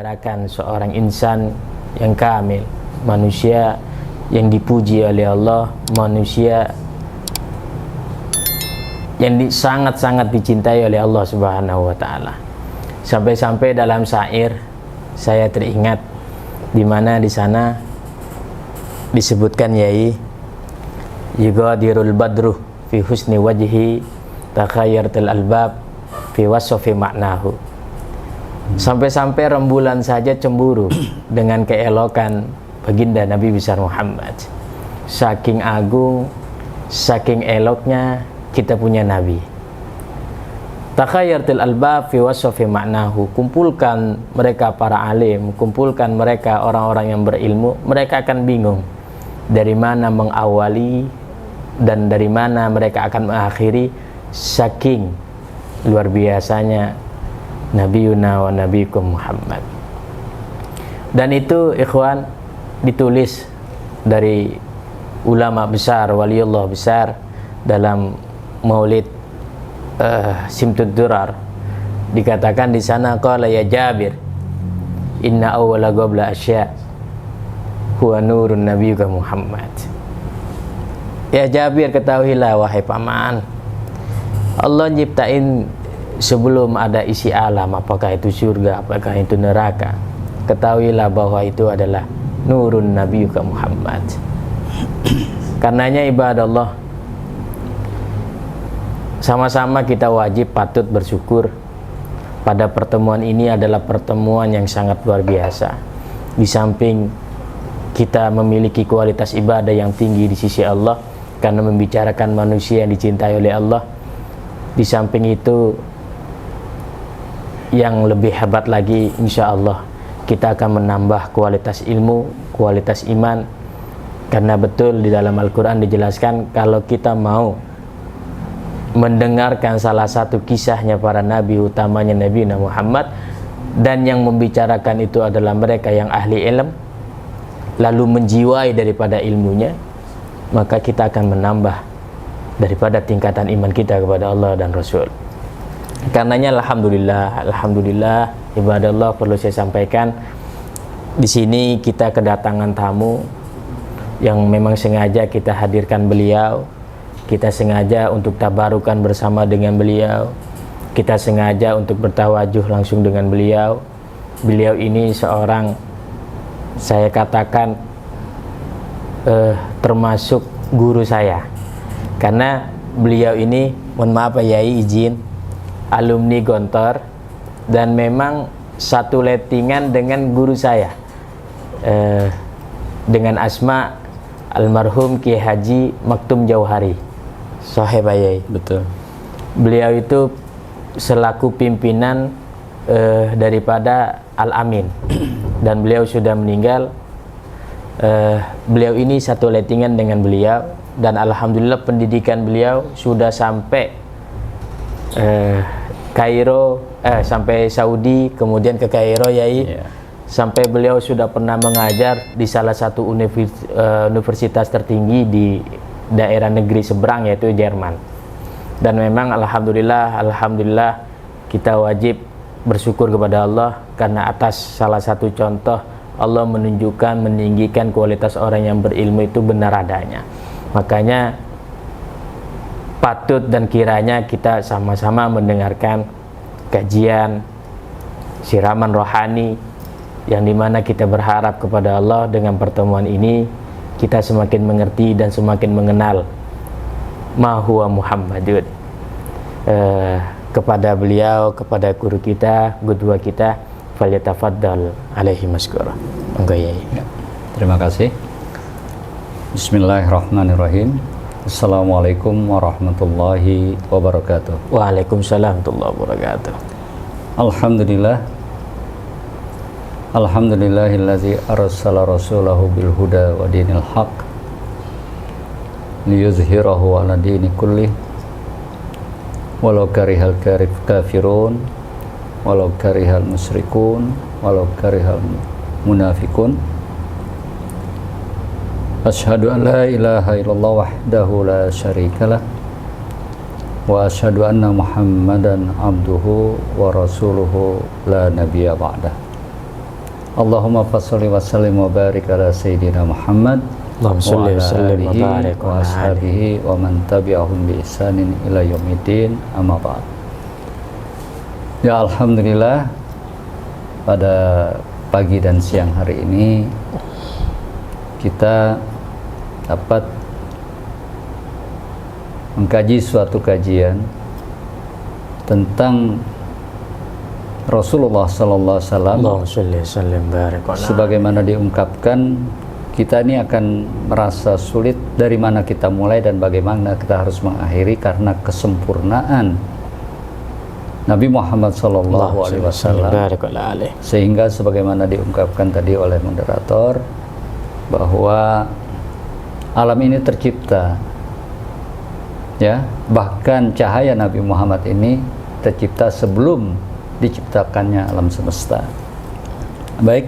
membicarakan seorang insan yang kamil, manusia yang dipuji oleh Allah, manusia yang sangat-sangat dicintai oleh Allah Subhanahu wa taala. Sampai-sampai dalam syair saya teringat di mana di sana disebutkan yai yugadirul badru fi husni wajhi takhayyaratul albab fi wasfi maknahu. Sampai-sampai rembulan saja cemburu dengan keelokan baginda Nabi besar Muhammad. Saking agung, saking eloknya kita punya Nabi. Takhayyaratul albab fi wasfi maknahu. Kumpulkan mereka para alim, kumpulkan mereka orang-orang yang berilmu, mereka akan bingung dari mana mengawali dan dari mana mereka akan mengakhiri, saking luar biasanya Nabiyuna wa Nabikum Muhammad. Dan itu ikhwan ditulis dari ulama besar, waliullah besar dalam Maulid Simtud Durar. Dikatakan di sana qala ya Jabir inna awwala qabla asya huwa nurun nabiyyika Muhammad. Ya Jabir, ketahuilah wahai paman, Allah nyiptain sebelum ada isi alam, apakah itu surga, apakah itu neraka, ketahuilah bahwa itu adalah nurun nabiyyika Muhammad. Karenanya ibadallah, sama-sama kita wajib patut bersyukur pada pertemuan ini adalah pertemuan yang sangat luar biasa. Di samping kita memiliki kualitas ibadah yang tinggi di sisi Allah karena membicarakan manusia yang dicintai oleh Allah, di samping itu yang lebih hebat lagi, insya Allah kita akan menambah kualitas ilmu, kualitas iman, karena betul di dalam Al-Quran dijelaskan kalau kita mau mendengarkan salah satu kisahnya para nabi, utamanya Nabi Muhammad, dan yang membicarakan itu adalah mereka yang ahli ilm, lalu menjiwai daripada ilmunya, maka kita akan menambah daripada tingkatan iman kita kepada Allah dan Rasul. Karenanya alhamdulillah ibadallah, perlu saya sampaikan di sini kita kedatangan tamu yang memang sengaja kita hadirkan beliau. Kita sengaja untuk tabarukan bersama dengan beliau. Kita sengaja untuk bertawajuh langsung dengan beliau. Beliau ini seorang, saya katakan termasuk guru saya, karena beliau ini, mohon maaf Pak Yai izin, alumni Gontor, dan memang satu lettingan dengan guru saya, dengan asma almarhum Kiai Haji Maktum Jauhari, Sahih Pak Yai. Betul. Beliau itu selaku pimpinan daripada Al-Amin, dan beliau sudah meninggal. Beliau ini satu lettingan dengan beliau, dan alhamdulillah pendidikan beliau sudah sampai Kairo, sampai Saudi, kemudian ke Kairo Yai. Sampai beliau sudah pernah mengajar di salah satu universitas tertinggi di daerah negeri seberang, yaitu Jerman. Dan memang alhamdulillah kita wajib bersyukur kepada Allah, karena atas salah satu contoh Allah menunjukkan, meninggikan kualitas orang yang berilmu itu benar adanya. Makanya patut dan kiranya kita sama-sama mendengarkan kajian siraman rohani, yang dimana kita berharap kepada Allah dengan pertemuan ini kita semakin mengerti dan semakin mengenal ma huwa Muhammadun, kepada beliau, kepada guru kita, gudwa kita. Falyatafaddal alaihi maskura. Monggo Yai. Terima kasih. Bismillahirrahmanirrahim. Assalamualaikum warahmatullahi wabarakatuh. Waalaikumsalam warahmatullahi wabarakatuh. Alhamdulillah. Alhamdulillahillazi arsala rasulahu bil huda wa dinil haq liyuzhirahu ala dini kullih walau karihal kafirun walau karihal musyrikun walau karihal munafikun. Asyhadu an la ilaha illallah wahdahu la syarikalah wa asyhadu anna Muhammadan abduhu wa rasuluhu la nabiyya ba'dah. Allahumma fasholli wa sallim wa barik ala sayyidina Muhammad Allahumma sholli wa sallim wa barik wa ashabihi wa man tabi'ahum bi ihsanin ila yaumiddin, amma ba'd. Ya, alhamdulillah, pada pagi dan siang hari ini kita dapat mengkaji suatu kajian tentang Rasulullah sallallahu alaihi wasallam. Sebagaimana diungkapkan, kita ini akan merasa sulit dari mana kita mulai dan bagaimana kita harus mengakhiri karena kesempurnaan Nabi Muhammad sallallahu alaihi wasallam. Sehingga sebagaimana diungkapkan tadi oleh moderator bahwa alam ini tercipta, ya, bahkan cahaya Nabi Muhammad ini tercipta sebelum diciptakannya alam semesta. Baik,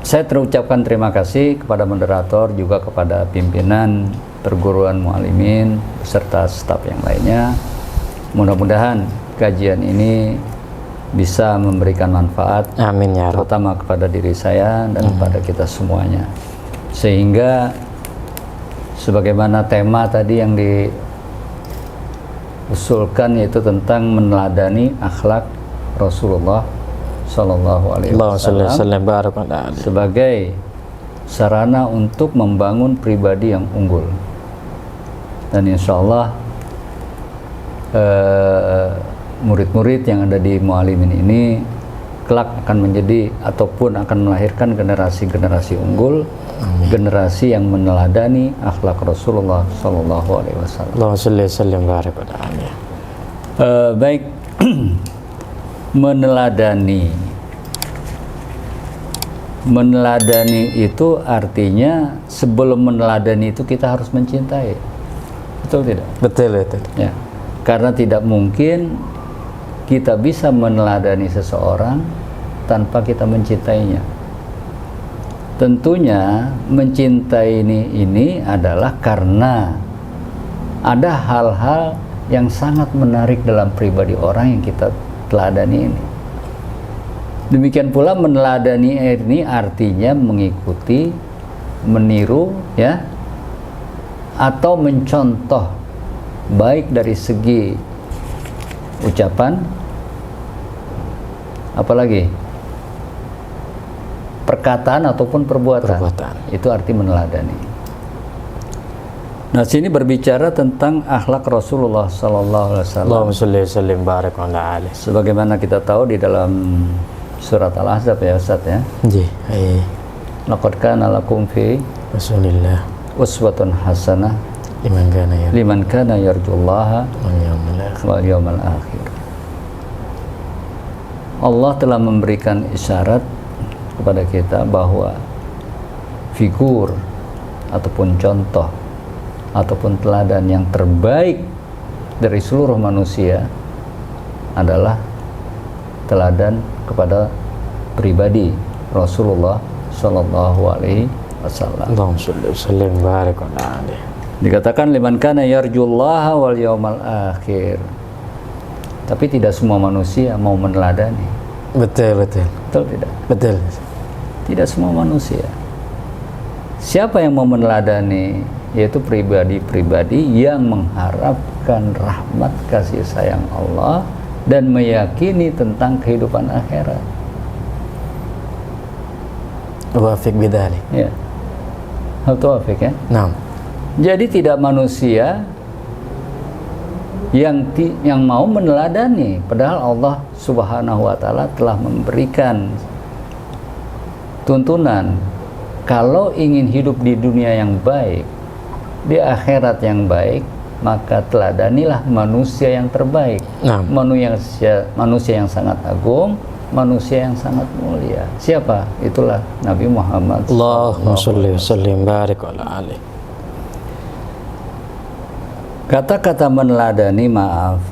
saya terucapkan terima kasih kepada moderator, juga kepada pimpinan perguruan muallimin beserta staf yang lainnya. Mudah-mudahan kajian ini bisa memberikan manfaat, amin ya Rabb, terutama kepada diri saya dan kepada kita semuanya, sehingga sebagaimana tema tadi yang diusulkan, yaitu tentang meneladani akhlak Rasulullah sallallahu alaihi wasallam sebagai sarana untuk membangun pribadi yang unggul. Dan insya Allah murid-murid yang ada di Muallimin ini kelak akan menjadi ataupun akan melahirkan generasi-generasi unggul, generasi yang meneladani akhlak Rasulullah sallallahu alaihi wasallam. Baik, meneladani itu artinya sebelum meneladani itu kita harus mencintai. Betul tidak? Betul. Ya. Karena tidak mungkin kita bisa meneladani seseorang tanpa kita mencintainya. Tentunya mencintai ini adalah karena ada hal-hal yang sangat menarik dalam pribadi orang yang kita teladani ini. Demikian pula meneladani ini artinya mengikuti, meniru, ya, atau mencontoh, baik dari segi ucapan, apalagi perkataan ataupun perbuatan. Itu arti meneladani. Nah, sini berbicara tentang akhlak Rasulullah sallallahu alaihi wasallam. Sebagaimana kita tahu di dalam surat Al-Ahzab, ya Ustaz, ya. Laqad kana lakum fi Rasulillah uswatun hasanah liman kana yarjullaha wal yawmal akhir. Allah telah memberikan isyarat kepada kita bahwa figur ataupun contoh ataupun teladan yang terbaik dari seluruh manusia adalah teladan kepada pribadi Rasulullah sallallahu alaihi wasallam. Dikatakan liman kana yarjullaha wal yawmal akhir. Tapi tidak semua manusia mau meneladani. Betul tidak? Betul. Tidak semua manusia. Siapa yang mau meneladani? Yaitu pribadi-pribadi yang mengharapkan rahmat kasih sayang Allah dan meyakini tentang kehidupan akhirat. Wafiq bidzalik. Ya. Hal taufik, ya. Naam. Jadi tidak manusia yang mau meneladani, padahal Allah Subhanahu wa taala telah memberikan tuntunan kalau ingin hidup di dunia yang baik, di akhirat yang baik, maka teladanilah manusia yang terbaik. Manusia yang sangat agung, manusia yang sangat mulia. Siapa? Itulah Nabi Muhammad. Allahumma sholli wa sallim barik ala alihi. Kata-kata meneladani, maaf,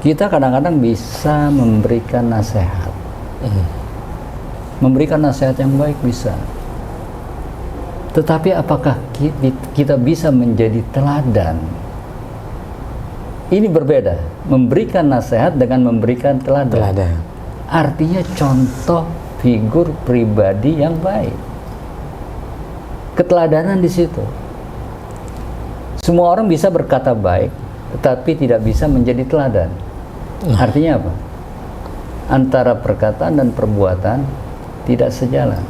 kita kadang-kadang bisa memberikan nasihat, memberikan nasihat yang baik bisa. Tetapi apakah kita bisa menjadi teladan? Ini berbeda. Memberikan nasihat dengan memberikan teladan. Artinya contoh figur pribadi yang baik. Keteladanan di situ. Semua orang bisa berkata baik, tetapi tidak bisa menjadi teladan. Artinya apa? Antara perkataan dan perbuatan tidak sejalan.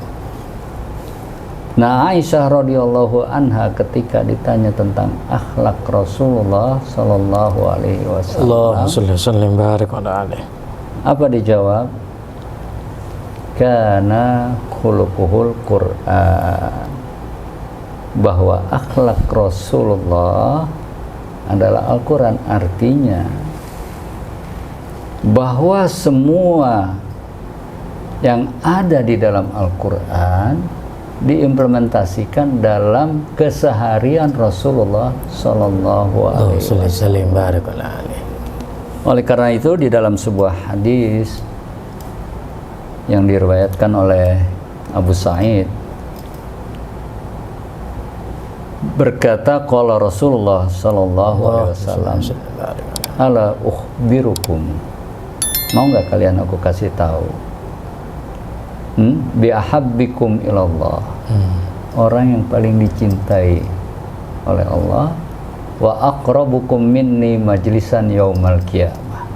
Nah, Aisyah radhiyallahu anha ketika ditanya tentang akhlak Rasulullah sallallahu alaihi wasallam, apa dijawab? Kana khuluquhul Qur'an. Bahwa akhlak Rasulullah adalah Al-Quran. Artinya bahwa semua yang ada di dalam Al-Quran diimplementasikan dalam keseharian Rasulullah Sallallahu Alaihi Wasallam. Oleh karena itu di dalam sebuah hadis yang diriwayatkan oleh Abu Sa'id berkata, qala Rasulullah sallallahu alaihi wasallam, ala ukhbirukum, mau nggak kalian aku kasih tahu, bi ahabbikum ilallah, orang yang paling dicintai oleh Allah, wa aqrabukum minni majlisan yaumal qiyamah.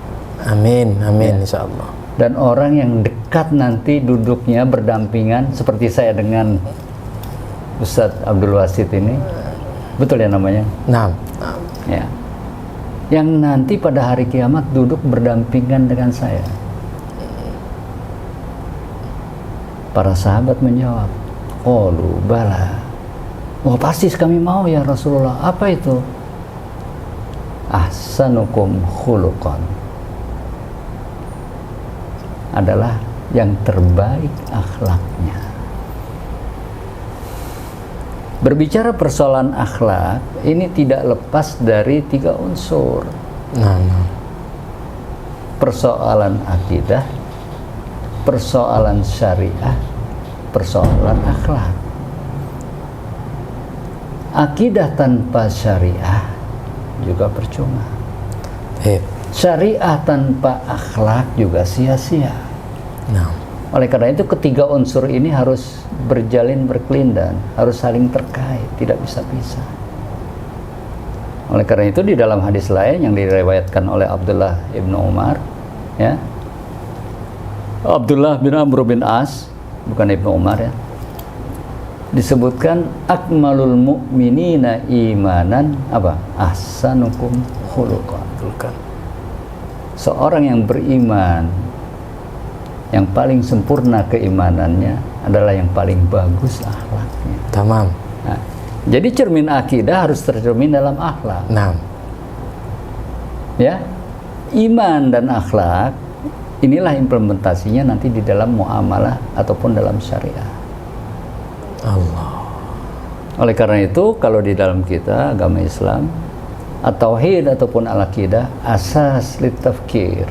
Amin, amin, ya. insyaallah. Dan orang yang dekat nanti duduknya berdampingan seperti saya dengan Ustadz Abdul Wasid ini, betul ya namanya? Nah, ya. Yang nanti pada hari kiamat duduk berdampingan dengan saya. Para sahabat menjawab, qalu bala. Oh, pasti kami mau ya Rasulullah. Apa itu? Ahsanukum khuluqan. Adalah yang terbaik akhlaknya. Berbicara persoalan akhlak, ini tidak lepas dari 3 unsur. Persoalan akidah, persoalan syariah, persoalan akhlak. Akidah tanpa syariah juga percuma. Syariah tanpa akhlak juga sia-sia. Oleh karena itu ketiga unsur ini harus berjalin berkelindan, harus saling terkait, tidak bisa pisah. Oleh karena itu di dalam hadis lain yang diriwayatkan oleh Abdullah ibn Umar, ya, Abdullah bin Amr bin As, bukan Ibnu Umar ya, disebutkan akmalul mu'minina imanan apa? Ahsanukum khuluqan. Seorang yang beriman, yang paling sempurna keimanannya adalah yang paling bagus akhlaknya. Tamam. Nah, jadi cermin akidah harus tercermin dalam akhlak. Ya, iman dan akhlak inilah implementasinya nanti di dalam muamalah ataupun dalam syariah. Allah. Oleh karena itu kalau di dalam kita agama Islam, at-tauhid ataupun al-aqidah asas litafkir,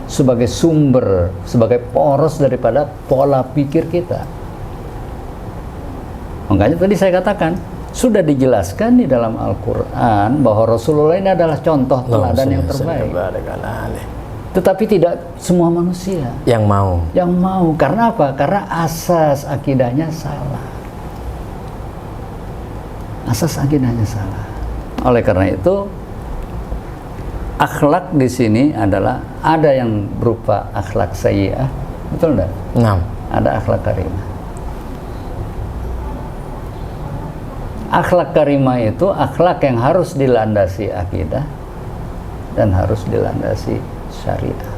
sebagai sumber, sebagai poros daripada pola pikir kita. Makanya tadi saya katakan, sudah dijelaskan di dalam Al-Quran bahwa Rasulullah ini adalah contoh teladan yang terbaik. Tetapi tidak semua manusia yang mau. Karena apa? Karena asas akidahnya salah. Oleh karena itu akhlak di sini adalah ada yang berupa akhlak sayyi'ah, betul enggak? Ada akhlak karimah. Akhlak karimah itu akhlak yang harus dilandasi akidah dan harus dilandasi syariah.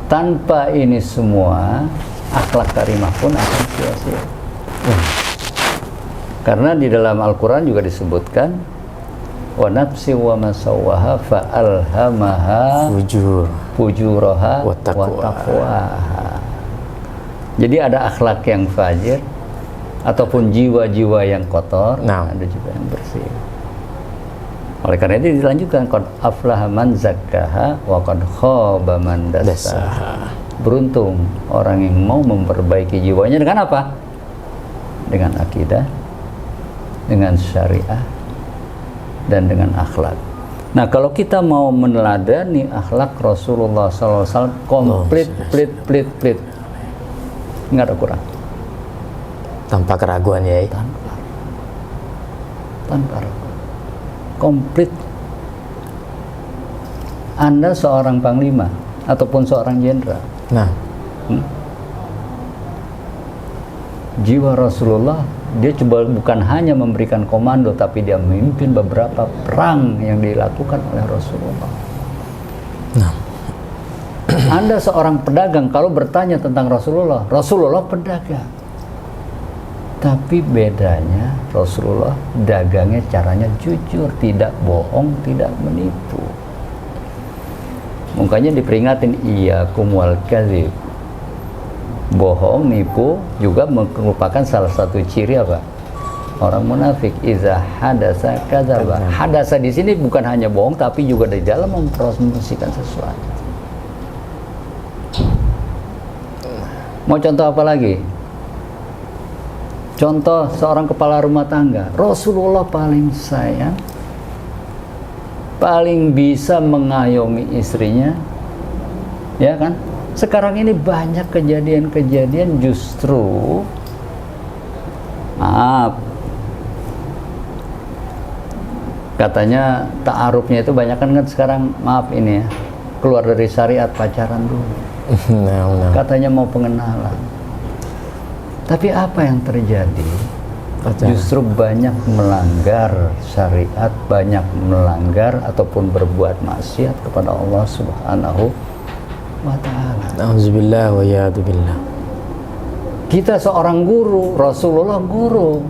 Tanpa ini semua, akhlak karimah pun akan sia-sia. Karena di dalam Al-Quran juga disebutkan wa nafsi wa masawwaha fa alhamaha fujuraha wa taqwaha. Jadi ada akhlak yang fajir ataupun jiwa-jiwa yang kotor, ada juga yang bersih. Oleh karena itu dilanjutkan qad aflaha man zakkaha wa qad khaba man dassaha. Beruntung orang yang mau memperbaiki jiwanya dengan apa? Dengan akidah, dengan syariah, dan dengan akhlak. Nah, kalau kita mau meneladani akhlak Rasulullah SAW komplit, nggak ada kurang. Tanpa keraguan ya. Tanpa raguan. Komplit. Anda seorang panglima ataupun seorang jenderal. Nah, jiwa Rasulullah, dia coba bukan hanya memberikan komando, tapi dia memimpin beberapa perang yang dilakukan oleh Rasulullah. nah. Anda seorang pedagang, kalau bertanya tentang Rasulullah, Rasulullah pedagang. Tapi bedanya Rasulullah dagangnya caranya jujur, tidak bohong, tidak menipu. Makanya diperingatin iyyakum wal kadzib. Bohong, nipu juga merupakan salah satu ciri apa? Orang munafik. Iza hadasa kadzaba. Hadasa di sini bukan hanya bohong, tapi juga di dalam mempromosikan sesuatu. Mau contoh apa lagi? Contoh seorang kepala rumah tangga. Rasulullah paling sayang, paling bisa mengayomi istrinya, ya kan? Sekarang ini banyak kejadian-kejadian justru, maaf, katanya ta'arufnya itu banyak kan sekarang, maaf ini ya, keluar dari syariat, pacaran dulu. Katanya mau pengenalan. Tapi apa yang terjadi? Justru banyak melanggar syariat, banyak melanggar ataupun berbuat maksiat kepada Allah Subhanahu wa ta'ala. Auzubillah wa ya'udzubillah. Kita seorang guru, Rasulullah guru.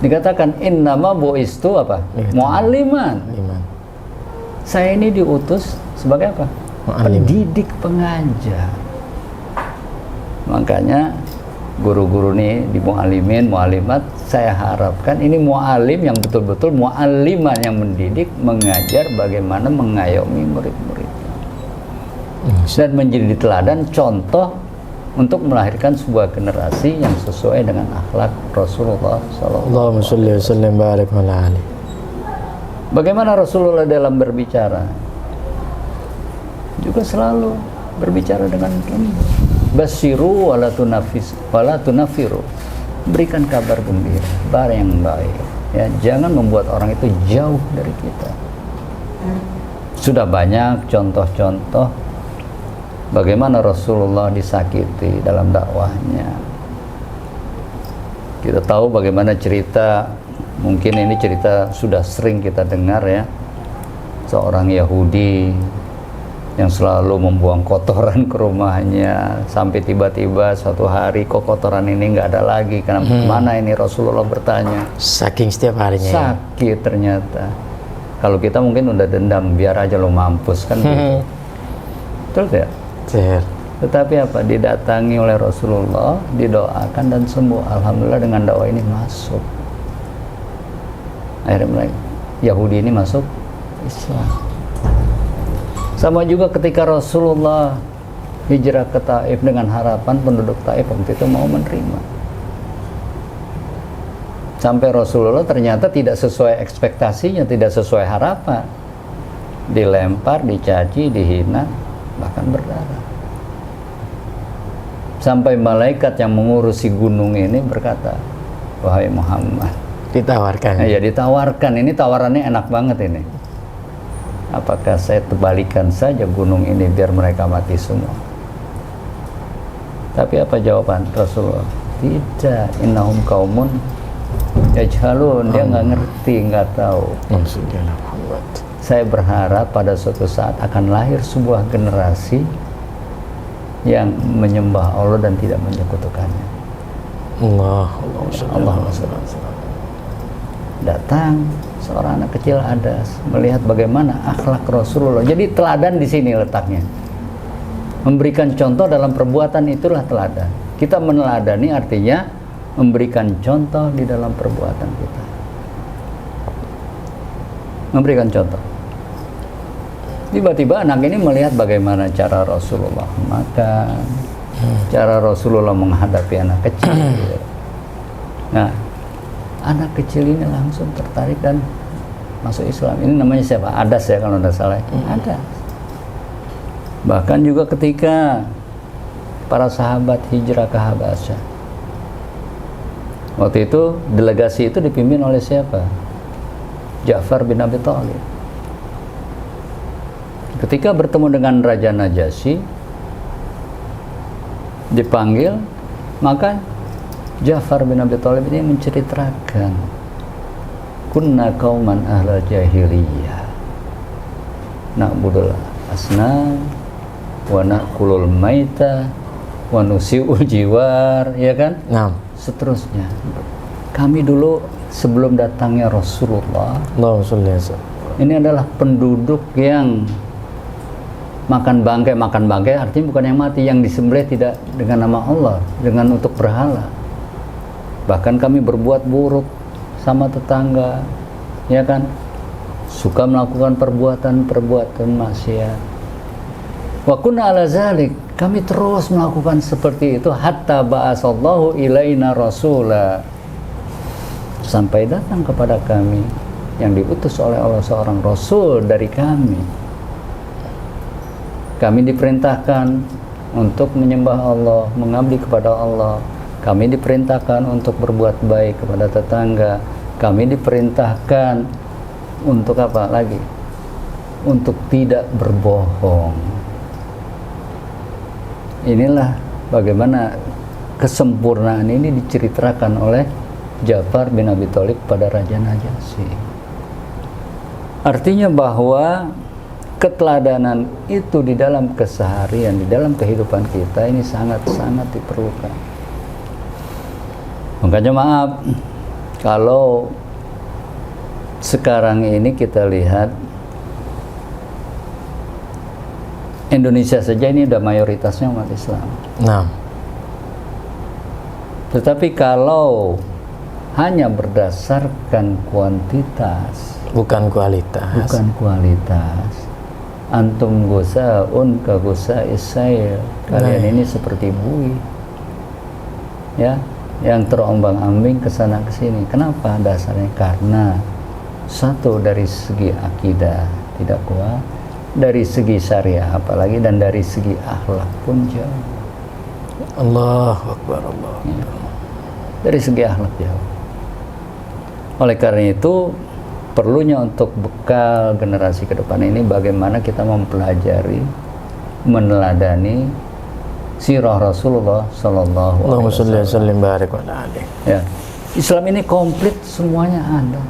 Dikatakan innama bu'istu apa? Mu'alliman. Saya ini diutus sebagai apa? Pendidik, pengajar. Makanya guru-guru nih di mu'allimin, mu'allimat, saya harapkan ini mu'allim yang betul-betul mu'alliman yang mendidik, mengajar bagaimana mengayomi murid-murid dan menjadi teladan, contoh untuk melahirkan sebuah generasi yang sesuai dengan akhlak Rasulullah sallallahu alaihi wasallam. Bagaimana Rasulullah dalam berbicara? Juga selalu berbicara dengan basiru wala tunafiru, berikan kabar gembira, kabar yang baik, ya, jangan membuat orang itu jauh dari kita. Sudah banyak contoh-contoh bagaimana Rasulullah disakiti dalam dakwahnya. Kita tahu bagaimana cerita, mungkin ini cerita sudah sering kita dengar ya, seorang Yahudi yang selalu membuang kotoran ke rumahnya, sampai tiba-tiba suatu hari kok kotoran ini nggak ada lagi, karena mana ini? Rasulullah bertanya. Saking setiap harinya. Sakit ternyata. Kalau kita mungkin udah dendam, biar aja lo mampus kan. Betul ya? Tetapi apa? Didatangi oleh Rasulullah, didoakan dan sembuh. Alhamdulillah dengan doa ini masuk. Akhirnya Yahudi ini masuk Islam. Sama juga ketika Rasulullah hijrah ke Taif dengan harapan penduduk Taif waktu itu mau menerima. Sampai Rasulullah ternyata tidak sesuai ekspektasinya, tidak sesuai harapan. Dilempar, dicaci, dihina, bahkan berdarah. Sampai malaikat yang mengurusi gunung ini berkata, wahai Muhammad. Ditawarkan. Ya ditawarkan, ini tawarannya enak banget ini. Apakah saya terbalikan saja gunung ini biar mereka mati semua? Tapi apa jawaban Rasulullah? Tidak, innahum qaumun yajhalun, dia nggak ngerti, nggak tahu. Saya berharap pada suatu saat akan lahir sebuah generasi yang menyembah Allah dan tidak menyekutukannya. Allah datang seorang anak kecil ada melihat bagaimana akhlak Rasulullah. Jadi teladan di sini letaknya. Memberikan contoh dalam perbuatan itulah teladan. Kita meneladani artinya memberikan contoh di dalam perbuatan kita. Memberikan contoh. Tiba-tiba anak ini melihat bagaimana cara Rasulullah makan, cara Rasulullah menghadapi anak kecil. Nah, anak kecil ini langsung tertarik dan masuk Islam. Ini namanya siapa? Adas ya kalau tidak salah. Adas. Bahkan juga ketika para sahabat hijrah ke Habasyah. Waktu itu delegasi itu dipimpin oleh siapa? Ja'far bin Abi Thalib. Ketika bertemu dengan Raja Najasyi, dipanggil, maka Ja'far bin Abi Thalib ini menceritakan, kunna qauman ahlal jahiliyah na'budul asnam wa na'kulul maita wa nusi'ul jiwar, ya kan? Nah, Seterusnya. Kami dulu sebelum datangnya Rasulullah, ini adalah penduduk yang makan bangkai artinya bukan yang mati, yang disembelih tidak dengan nama Allah, dengan untuk berhala. Bahkan kami berbuat buruk sama tetangga, ya kan, suka melakukan perbuatan maksiat. Wa kunna ala zalik, kami terus melakukan seperti itu hatta ba'asallahu ilaina rasula, sampai datang kepada kami yang diutus oleh Allah seorang rasul dari kami. Kami diperintahkan untuk menyembah Allah, mengabdi kepada Allah. Kami diperintahkan untuk berbuat baik kepada tetangga. Kami diperintahkan untuk apa lagi? Untuk tidak berbohong. Inilah bagaimana kesempurnaan ini diceritakan oleh Ja'far bin Abi Thalib pada Raja Najasyi. Artinya bahwa keteladanan itu di dalam keseharian, di dalam kehidupan kita ini sangat-sangat diperlukan. Makanya maaf kalau sekarang ini kita lihat Indonesia saja ini udah mayoritasnya umat Islam. nah, Tetapi kalau hanya berdasarkan kuantitas, bukan kualitas. Antum gusaun ka gusa'is sayl, kalian ini seperti buih, ya, yang terombang-ambing ke sana ke sini. Kenapa dasarnya? Karena satu, dari segi akidah tidak kuat, dari segi syariah apalagi, dan dari segi akhlak pun jauh. Allahu Akbar, Allah. Ya. Dari segi akhlak jauh. Oleh karena itu perlunya untuk bekal generasi ke depan ini bagaimana kita mempelajari, meneladani sirah Rasulullah Sallallahu Alaihi Wasallam. Ya, Islam ini komplit, semuanya ada.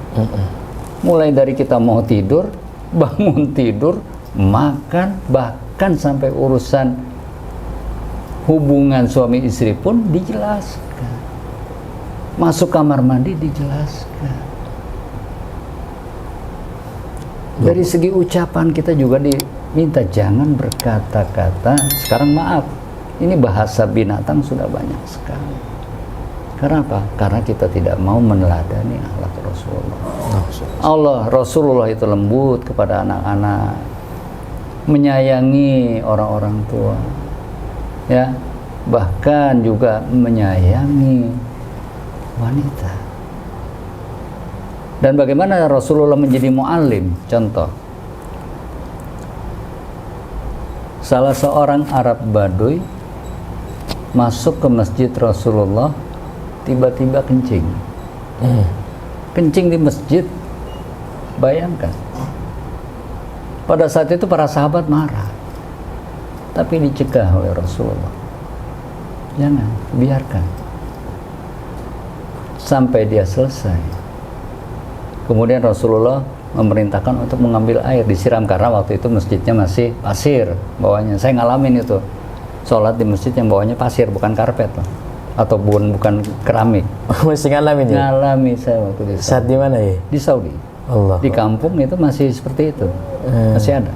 Mulai dari kita mau tidur, bangun tidur, makan, bahkan sampai urusan hubungan suami istri pun dijelaskan. Masuk kamar mandi dijelaskan. Dari segi ucapan kita juga diminta jangan berkata-kata. Sekarang maaf, ini bahasa binatang sudah banyak sekali. Karena apa? Karena kita tidak mau meneladani akhlak Rasulullah. Rasulullah itu lembut kepada anak-anak, menyayangi orang-orang tua, ya, bahkan juga menyayangi wanita. Dan bagaimana Rasulullah menjadi mu'allim? Contoh, salah seorang Arab Baduy masuk ke masjid Rasulullah, tiba-tiba kencing. Kencing di masjid. Bayangkan, pada saat itu para sahabat marah, tapi dicegah oleh Rasulullah. Jangan, biarkan sampai dia selesai. Kemudian Rasulullah memerintahkan untuk mengambil air, disiram, karena waktu itu masjidnya masih pasir bawahnya. Saya ngalamin itu, sholat di masjid yang bawahnya pasir, bukan karpet loh, atau bukan keramik. Masih ngalamin ya? Ngalami saya waktu di Saudi. Saat di mana ya? Di Saudi. Allah. Di kampung itu masih seperti itu, masih ada.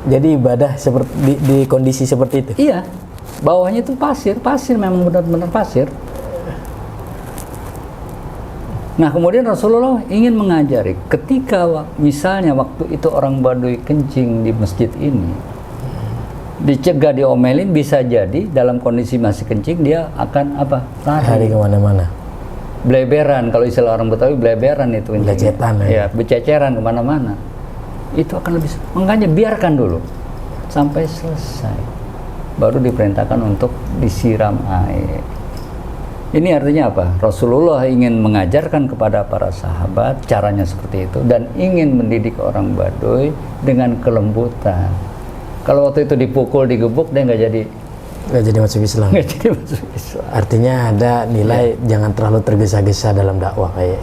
Jadi ibadah seperti di kondisi seperti itu? Iya, bawahnya itu pasir memang benar-benar pasir. Nah, kemudian Rasulullah ingin mengajari, ketika misalnya waktu itu orang Baduy kencing di masjid ini, dicegah, diomelin, bisa jadi dalam kondisi masih kencing dia akan apa? Lari kemana-mana. Bleberan, kalau istilah orang Betawi, bleberan itu. Belecetan ya, bececeran kemana-mana. Itu akan lebih, makanya biarkan dulu sampai selesai, baru diperintahkan untuk disiram air. Ini artinya apa? Rasulullah ingin mengajarkan kepada para sahabat caranya seperti itu dan ingin mendidik orang Baduy dengan kelembutan. Kalau waktu itu dipukul, digebuk, dia nggak jadi masuk Islam. nggak jadi masuk Islam. Artinya ada nilai jangan terlalu tergesa-gesa dalam dakwah kayak.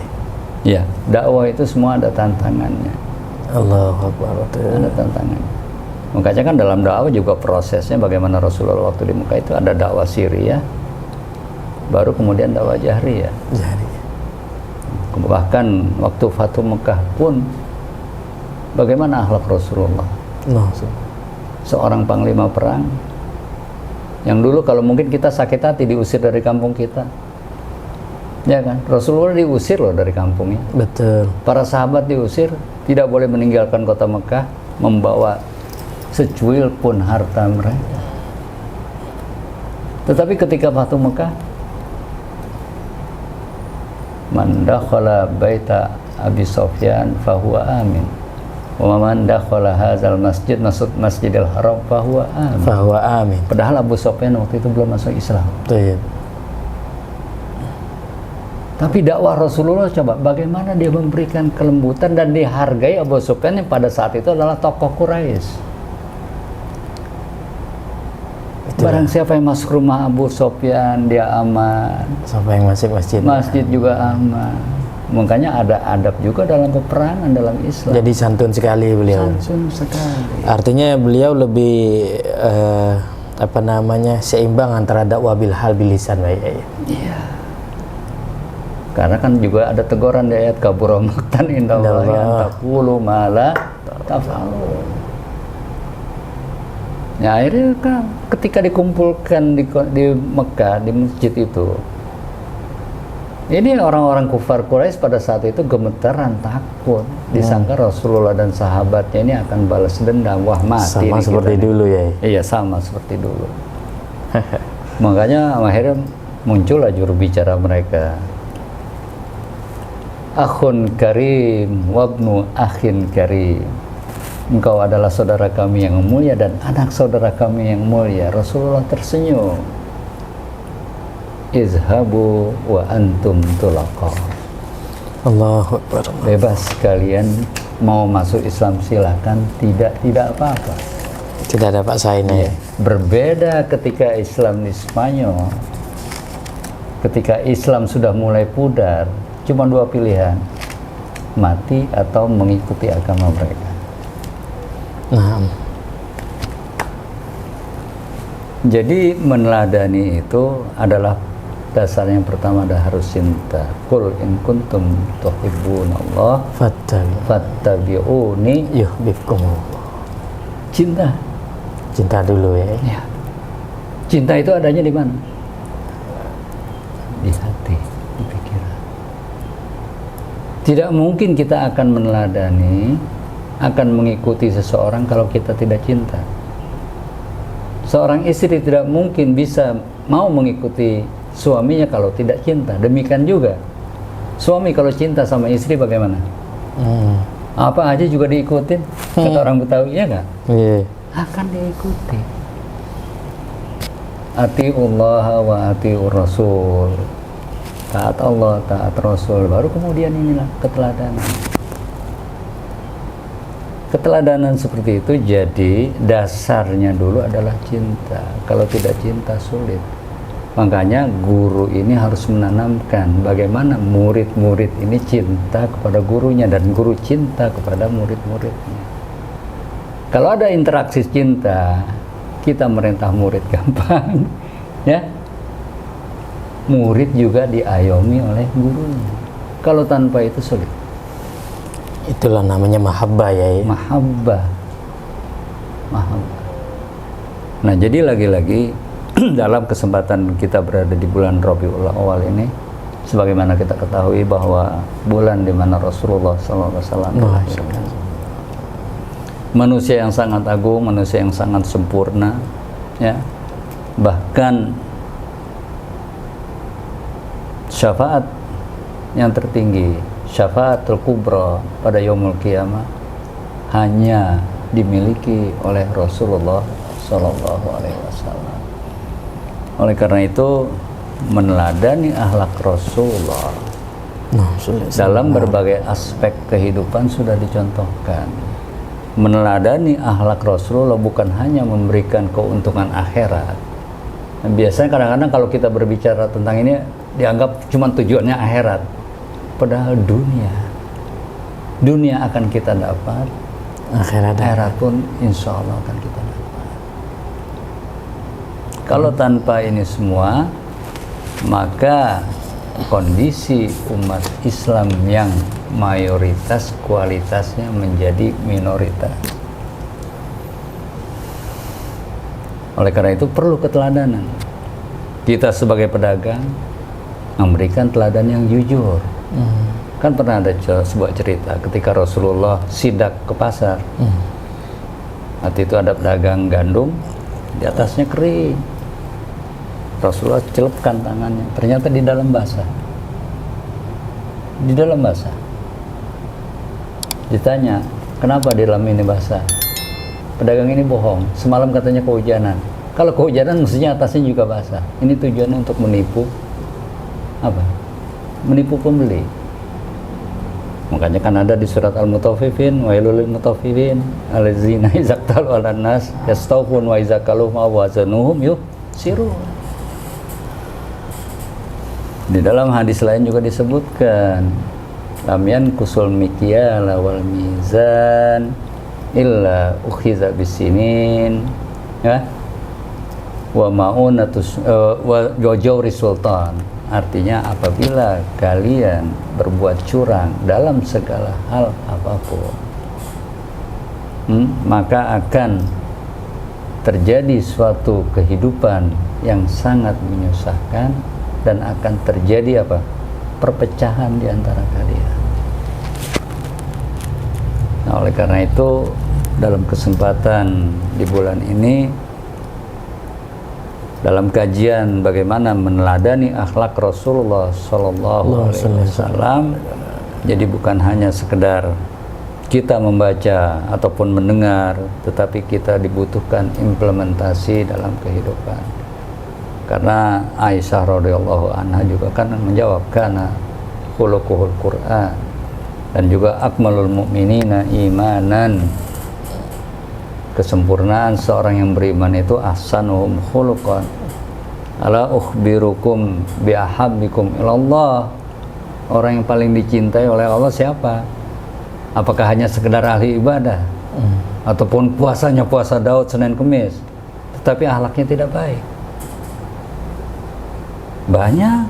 Ya, dakwah itu semua ada tantangannya. Allahu Akbar. Ada tantangannya. Makanya kan dalam dakwah juga prosesnya bagaimana Rasulullah waktu di Mekah itu ada dakwah Syria, baru kemudian dakwah Jahriyah. Bahkan waktu Fatu Mekah pun bagaimana akhlak Rasulullah? Seorang panglima perang yang dulu kalau mungkin kita sakit hati diusir dari kampung kita, ya kan? Rasulullah diusir loh dari kampungnya. Betul. Para sahabat diusir, tidak boleh meninggalkan kota Mekah membawa secuil pun harta mereka. Tetapi ketika Fatu Mekah, man dakhala baita Abi Sufyan fahuwa amin, wa man dakhala hadzal masjid Masjidil Haram fahuwa amin. Padahal Abu Sufyan waktu itu belum masuk Islam. Iya. Tapi dakwah Rasulullah, coba bagaimana dia memberikan kelembutan dan dihargai Abu Sufyan yang pada saat itu adalah tokoh Quraisy. Barang siapa yang masuk rumah Abu Sufyan, dia aman. Siapa yang masuk masjid? Masjid juga aman. Makanya ada adab juga dalam peperangan dalam Islam. Jadi santun sekali beliau. Santun sekali. Artinya beliau lebih seimbang antara dakwah bil hal bil lisan. Iya. Karena kan juga ada teguran di ayat kabura maqtan indallahi an taqulu ma la taf'alun. Ya akhirnya kan ketika dikumpulkan di Mekah, di masjid itu, ini orang-orang kufar Quraisy pada saat itu gemetaran, takut, disangka Rasulullah dan sahabatnya ini akan balas dendam. Wah, mati sama seperti dulu ya. Iya, sama seperti dulu. Makanya akhirnya muncullah juru bicara mereka, akhun karim wabnu akhin karim. Engkau adalah saudara kami yang mulia dan anak saudara kami yang mulia. Rasulullah tersenyum. Izhabu wa antum tulaqa. Allahu Akbar. Bebas kalian mau masuk Islam silakan, tidak apa-apa. Tidak ada paksa ini. Berbeda ketika Islam di Spanyol. Ketika Islam sudah mulai pudar, cuma dua pilihan, mati atau mengikuti agama mereka. Nah, jadi meneladani itu adalah dasar yang pertama, ada harus cinta. Qul in kuntum tuhibbunallah fattabi'uni yuhibbukumullah. Cinta dulu ya. Cinta itu adanya di mana? Di hati, di pikiran. Tidak mungkin kita akan meneladani, akan mengikuti seseorang kalau kita tidak cinta. Seorang istri tidak mungkin bisa mau mengikuti suaminya kalau tidak cinta. Demikian juga suami kalau cinta sama istri bagaimana? Apa aja juga diikutin. Kata orang Betawi, ya nggak? Akan diikuti. Atiullah wa atiur Rasul. Taat Allah, taat Rasul. Baru kemudian inilah keteladanan. Keteladanan seperti itu, jadi dasarnya dulu adalah cinta. Kalau tidak cinta sulit. Makanya guru ini harus menanamkan bagaimana murid-murid ini cinta kepada gurunya dan guru cinta kepada murid-muridnya. Kalau ada interaksi cinta, kita merintah murid gampang, ya. Murid juga diayomi oleh gurunya. Kalau tanpa itu sulit. Itulah namanya mahabbah ya. Mahabbah. Nah, jadi lagi-lagi dalam kesempatan kita berada di bulan Rabiul Awal ini, sebagaimana kita ketahui bahwa bulan di mana Rasulullah SAW dilahirkan. Manusia yang sangat agung, manusia yang sangat sempurna, ya. Bahkan syafaat yang tertinggi, syafaatul kubra pada yaumul qiyamah hanya dimiliki oleh Rasulullah Sallallahu Alaihi Wasallam. Oleh karena itu meneladani akhlak Rasulullah dalam berbagai aspek kehidupan sudah dicontohkan. Meneladani akhlak Rasulullah bukan hanya memberikan keuntungan akhirat. Dan biasanya kadang-kadang kalau kita berbicara tentang ini dianggap cuma tujuannya akhirat, padahal dunia akan kita dapat, akhirat pun insya Allah akan kita dapat. Kalau tanpa ini semua, maka kondisi umat Islam yang mayoritas kualitasnya menjadi minoritas. Oleh karena itu perlu keteladanan. Kita sebagai pedagang memberikan teladan yang jujur. Kan pernah ada sebuah cerita ketika Rasulullah sidak ke pasar. Waktu itu ada pedagang gandum, di atasnya kering. Rasulullah celupkan tangannya, ternyata di dalam basah. Di dalam basah. Ditanya, kenapa di dalam ini basah? Pedagang ini bohong, semalam katanya kehujanan. Kalau kehujanan mestinya atasnya juga basah. Ini tujuannya untuk menipu apa? Menipu pembeli. Makanya kan ada di surat Al-Mutaffifin, wailul lil mutaffifin allazina idza qalu 'alan nas yastawfun wa idza qalu ma wazanuhum yukhsirun. Di dalam hadis lain juga disebutkan lam yankusul mikyala wal mizan illa ukhiza bisinin, ya, wa ma'unatus wa jawri sultan. Artinya apabila kalian berbuat curang dalam segala hal apapun, maka akan terjadi suatu kehidupan yang sangat menyusahkan dan akan terjadi apa? Perpecahan di antara kalian. Nah, oleh karena itu dalam kesempatan di bulan ini, dalam kajian bagaimana meneladani akhlak Rasulullah Sallallahu Alaihi Wasallam, jadi bukan hanya sekedar kita membaca ataupun mendengar, tetapi kita dibutuhkan implementasi dalam kehidupan. Karena Aisyah radhiyallahu anha juga kan menjawab kana khuluquhul Quran, dan juga akmalul mu'minina imanan, kesempurnaan seorang yang beriman itu ahsanuhum khuluqan. Ala ukhbirukum bi ahabbikum ilallah. Orang yang paling dicintai oleh Allah siapa? Apakah hanya sekedar ahli ibadah ataupun puasanya puasa Daud Senin Kemis tetapi akhlaknya tidak baik? Banyak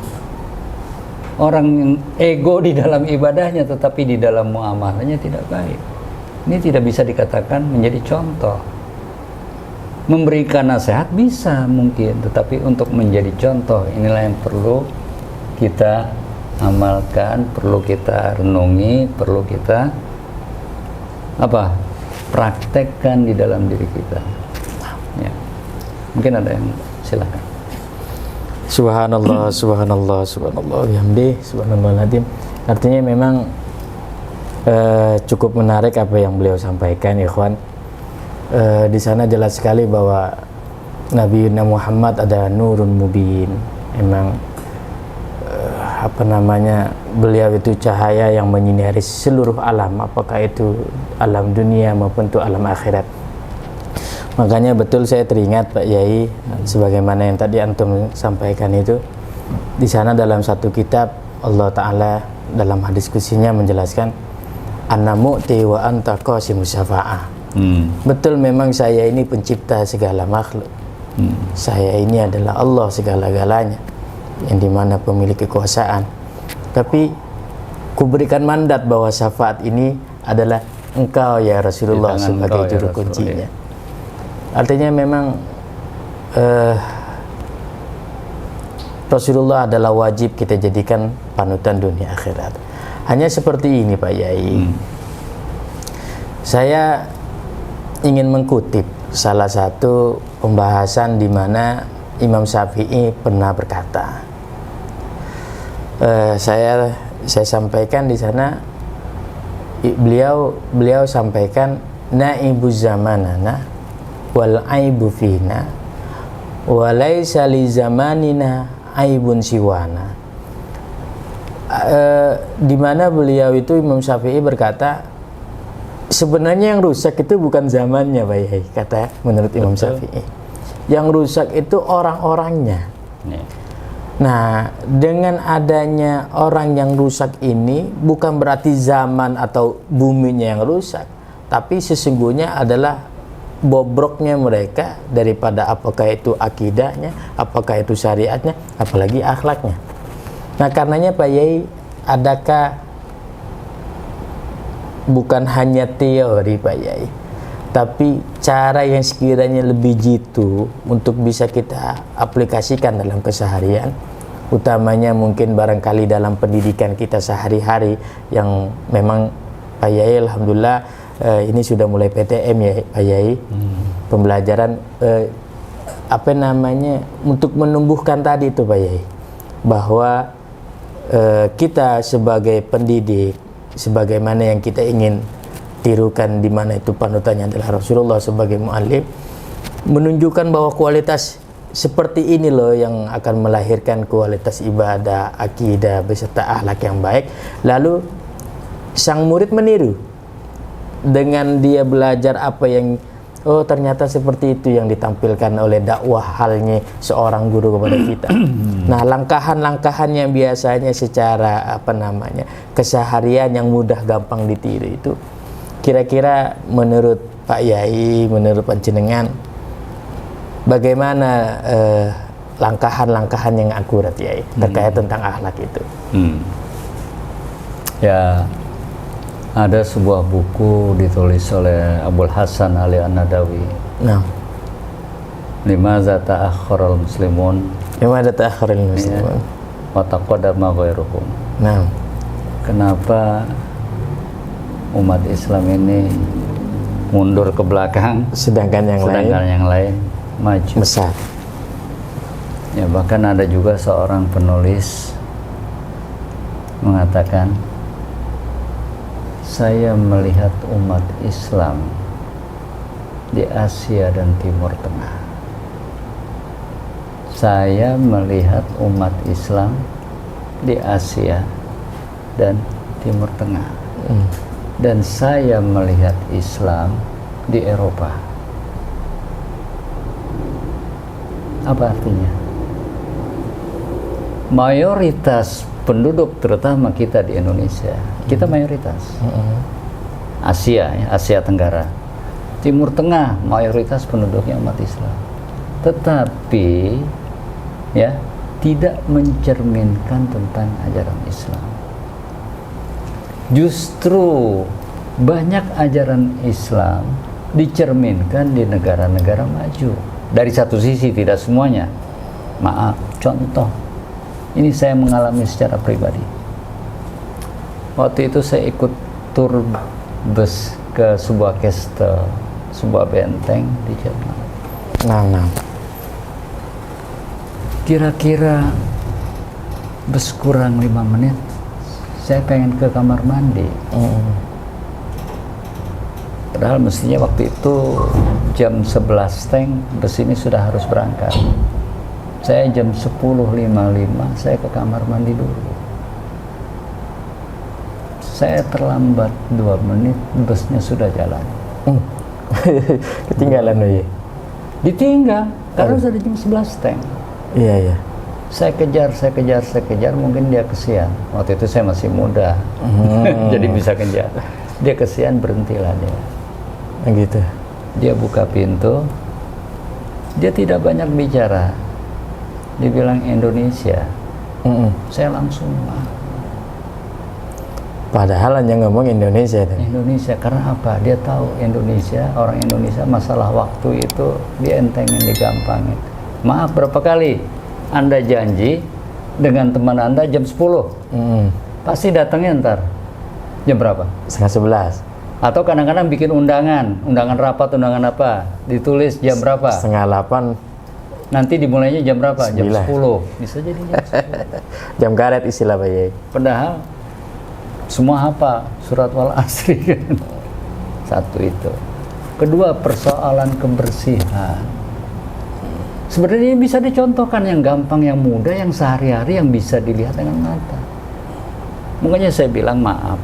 orang yang ego di dalam ibadahnya tetapi di dalam muamalahnya tidak baik. Ini tidak bisa dikatakan menjadi contoh. Memberikan nasihat bisa mungkin, tetapi untuk menjadi contoh inilah yang perlu kita amalkan, perlu kita renungi, perlu kita apa? Praktekkan di dalam diri kita. Ya. Mungkin ada yang silakan. Subhanallah, subhanallah, subhanallah, bihamdi, subhanallahiladzim. Artinya memang cukup menarik apa yang beliau sampaikan, ikhwan. Di sana jelas sekali bahwa Nabi Muhammad ada nurun mubin. Memang beliau itu cahaya yang menyinari seluruh alam, apakah itu alam dunia maupun itu alam akhirat. Makanya betul saya teringat Pak Yai, sebagaimana yang tadi antum sampaikan itu, di sana dalam satu kitab Allah Ta'ala dalam hadis kusinya menjelaskan anna mu'ti wa anta qasimus syafa'ah. Betul, memang saya ini pencipta segala makhluk. Saya ini adalah Allah segala-galanya, yang dimana pemilik kekuasaan. Tapi kuberikan mandat bahwa syafaat ini adalah engkau ya Rasulullah sebagai juru kuncinya. Ya. Artinya memang Rasulullah adalah wajib kita jadikan panutan dunia akhirat. Hanya seperti ini Pak Yai. Saya ingin mengkutip salah satu pembahasan di mana Imam Syafi'i pernah berkata. Saya sampaikan di sana, beliau sampaikan naibuz zamanana wal aibu fina wa laisa li zamanina aibun siwana. Di mana beliau itu Imam Syafi'i berkata, sebenarnya yang rusak itu bukan zamannya, Pak Yai, kata menurut Imam Syafi'i. Yang rusak itu orang-orangnya. Nah, dengan adanya orang yang rusak ini bukan berarti zaman atau buminya yang rusak, tapi sesungguhnya adalah bobroknya mereka daripada apakah itu akidahnya, apakah itu syariatnya, apalagi akhlaknya. Nah, karenanya Pak Yai, adakah bukan hanya teori Pak Yai, tapi cara yang sekiranya lebih jitu untuk bisa kita aplikasikan dalam keseharian, utamanya mungkin barangkali dalam pendidikan kita sehari-hari yang memang Pak Yai alhamdulillah ini sudah mulai PTM ya Pak Yai, pembelajaran apa namanya untuk menumbuhkan tadi itu Pak Yai, bahwa kita sebagai pendidik, sebagaimana yang kita ingin tirukan, di mana itu panutannya adalah Rasulullah sebagai muallim, menunjukkan bahwa kualitas seperti ini loh yang akan melahirkan kualitas ibadah, akidah beserta akhlak yang baik. Lalu sang murid meniru dengan dia belajar apa yang oh ternyata seperti itu yang ditampilkan oleh dakwah halnya seorang guru kepada kita. Nah, langkahan-langkahan yang biasanya secara apa namanya keseharian yang mudah gampang ditiru itu, kira-kira menurut Pak Yai, menurut panjenengan, bagaimana langkahan-langkahan yang akurat Yai terkait tentang akhlak itu? Ya, ada sebuah buku ditulis oleh Abul Hasan Ali An-Nadawi. Nah, Limaza ta'akhkharal muslimun? Limaza ta'akhkharal muslimun? Wa taqaddama ghairuhum. Nah, kenapa umat Islam ini mundur ke belakang, sedangkan yang lain maju besar? Ya, bahkan ada juga seorang penulis mengatakan, saya melihat umat Islam di Asia dan Timur Tengah. Saya melihat umat Islam di Asia dan Timur Tengah. Dan saya melihat Islam di Eropa. Apa artinya? Mayoritas penduduk terutama kita di Indonesia, kita mayoritas Asia, ya, Asia Tenggara, Timur Tengah mayoritas penduduknya umat Islam, tetapi ya tidak mencerminkan tentang ajaran Islam. Justru banyak ajaran Islam dicerminkan di negara-negara maju. Dari satu sisi, tidak semuanya. Maaf, contoh. Ini saya mengalami secara pribadi. Waktu itu saya ikut tur bus ke sebuah kastel, sebuah benteng di Jerman. Nah. Kira-kira bus kurang 5 menit, saya pengen ke kamar mandi. Padahal mestinya waktu itu jam 11 bus ini sudah harus berangkat. Saya jam 10.55 saya ke kamar mandi dulu. Saya terlambat 2 menit, busnya sudah jalan. Ketinggalan ya? Ditinggal, karena sudah jam 11. Iya. Saya kejar, mungkin dia kesian. Waktu itu saya masih muda, jadi bisa kejar. Dia kesian, berhentilah dia. Gitu. Dia buka pintu, dia tidak banyak bicara. Dia bilang Indonesia. Saya langsung padahal hanya ngomong Indonesia. Indonesia, karena apa? Dia tahu Indonesia, orang Indonesia masalah waktu itu dia entengin, digampangin. Maaf, berapa kali Anda janji dengan teman Anda jam 10, pasti datangnya ntar jam berapa? Setengah 11. Atau kadang-kadang bikin undangan rapat, undangan apa, ditulis jam berapa? Setengah 8. Nanti dimulainya jam berapa? 9. Jam 10. Bisa jadi jam 10. Jam karet istilah Pak Yai. Padahal semua apa? Surat wal asri kan. Satu itu. Kedua, persoalan kebersihan. Sebenarnya bisa dicontohkan yang gampang, yang mudah, yang sehari-hari, yang bisa dilihat dengan mata. Makanya saya bilang maaf,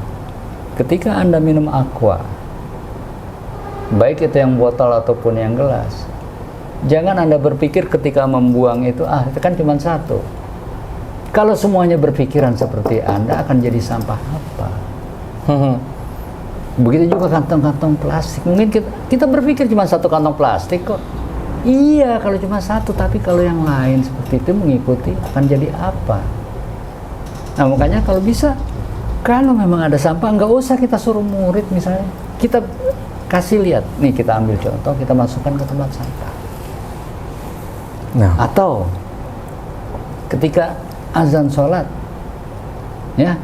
ketika Anda minum aqua, baik itu yang botol ataupun yang gelas, jangan Anda berpikir ketika membuang itu kan cuma satu. Kalau semuanya berpikiran seperti Anda, akan jadi sampah apa? Begitu juga kantong-kantong plastik. Mungkin kita berpikir cuma satu kantong plastik kok. Iya, kalau cuma satu, tapi kalau yang lain seperti itu mengikuti, akan jadi apa? Nah, makanya kalau bisa, kalau memang ada sampah, nggak usah kita suruh murid misalnya. Kita kasih lihat, nih kita ambil contoh, kita masukkan ke tempat sampah. Nah. Atau ketika azan sholat, ya,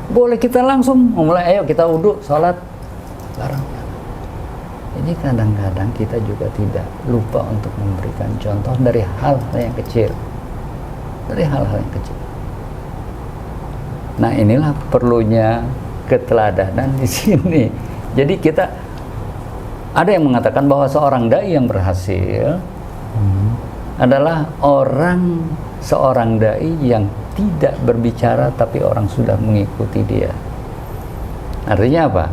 boleh kita langsung mulai, ayo kita wudhu, sholat bareng. Ini kadang-kadang kita juga tidak lupa untuk memberikan contoh dari hal-hal yang kecil. Dari hal-hal yang kecil. Nah, inilah perlunya keteladanan di sini. Jadi kita, ada yang mengatakan bahwa seorang dai yang berhasil adalah seorang dai yang tidak berbicara tapi orang sudah mengikuti dia. Artinya apa?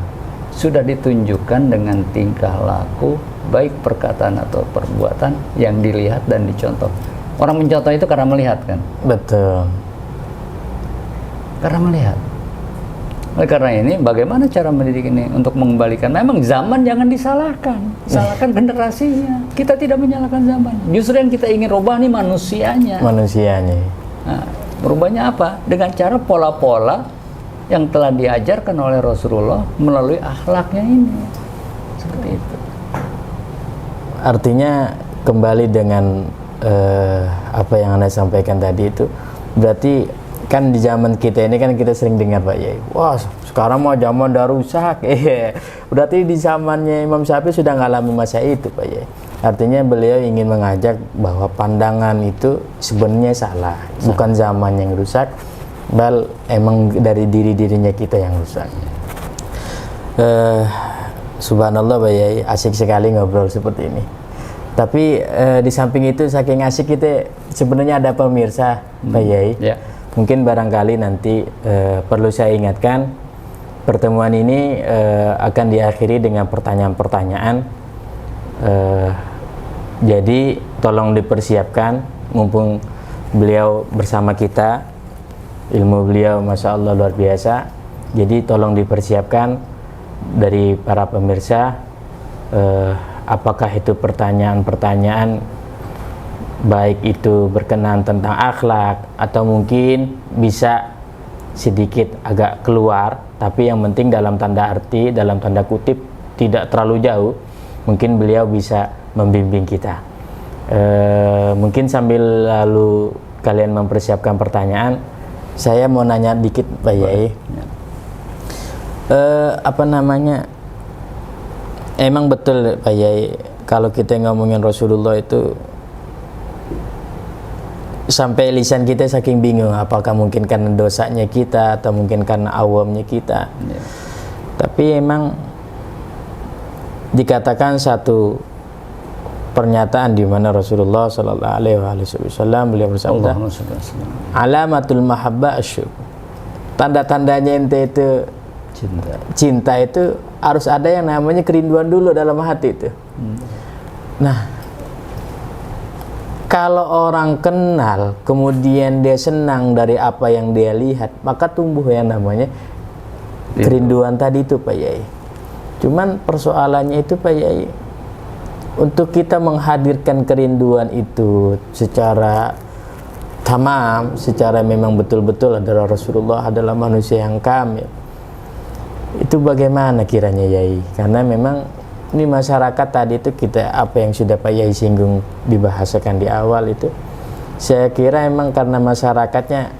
Sudah ditunjukkan dengan tingkah laku, baik perkataan atau perbuatan yang dilihat dan dicontoh. Orang mencontoh itu karena melihat kan? Betul. Karena melihat. Oleh karena ini, bagaimana cara mendidik ini untuk mengembalikan? Memang zaman jangan disalahkan, salahkan generasinya. Kita tidak menyalahkan zaman. Justru yang kita ingin rubah nih manusianya. Manusianya. Nah, merubahnya apa? Dengan cara pola-pola yang telah diajarkan oleh Rasulullah melalui akhlaknya ini. Seperti itu. Artinya kembali dengan apa yang Anda sampaikan tadi itu, berarti kan di zaman kita ini kan kita sering dengar Pak Yai, wah sekarang mau zaman udah rusak. Berarti di zamannya Imam Syafi'i sudah ngalami masa itu Pak Yai. Artinya beliau ingin mengajak bahwa pandangan itu sebenarnya salah, bukan zaman yang rusak, bal emang dari dirinya kita yang rusak. Subhanallah Pak Yai, asik sekali ngobrol seperti ini. Tapi di samping itu saking asik kita sebenarnya ada pemirsa Pak Yai. Ya. Mungkin barangkali nanti perlu saya ingatkan, pertemuan ini akan diakhiri dengan pertanyaan-pertanyaan. Jadi tolong dipersiapkan, mumpung beliau bersama kita, ilmu beliau Masya Allah luar biasa. Jadi tolong dipersiapkan dari para pemirsa, apakah itu pertanyaan-pertanyaan baik itu berkenan tentang akhlak atau mungkin bisa sedikit agak keluar, tapi yang penting dalam tanda arti, dalam tanda kutip tidak terlalu jauh, mungkin beliau bisa membimbing kita. Mungkin sambil lalu kalian mempersiapkan pertanyaan, saya mau nanya dikit Pak Yai. Apa namanya, emang betul Pak Yai kalau kita ngomongin Rasulullah itu sampai lisan kita saking bingung, apakah mungkin karena dosanya kita atau mungkin karena awamnya kita. Tapi emang dikatakan satu pernyataan di mana Rasulullah Sallallahu Alaihi Wasallam beliau bersabda, alamatul mahabbah asyuk, tanda-tandanya ente itu cinta itu harus ada yang namanya kerinduan dulu dalam hati itu. Nah, kalau orang kenal kemudian dia senang dari apa yang dia lihat, maka tumbuh yang namanya kerinduan tadi itu Pak Yai. Cuman persoalannya itu Pak Yai, untuk kita menghadirkan kerinduan itu secara tamam, secara memang betul-betul adalah Rasulullah adalah manusia yang kamil, itu bagaimana kiranya Yai? Karena memang ini masyarakat tadi itu kita, apa yang sudah Pak Yai singgung dibahasakan di awal itu, saya kira emang karena masyarakatnya,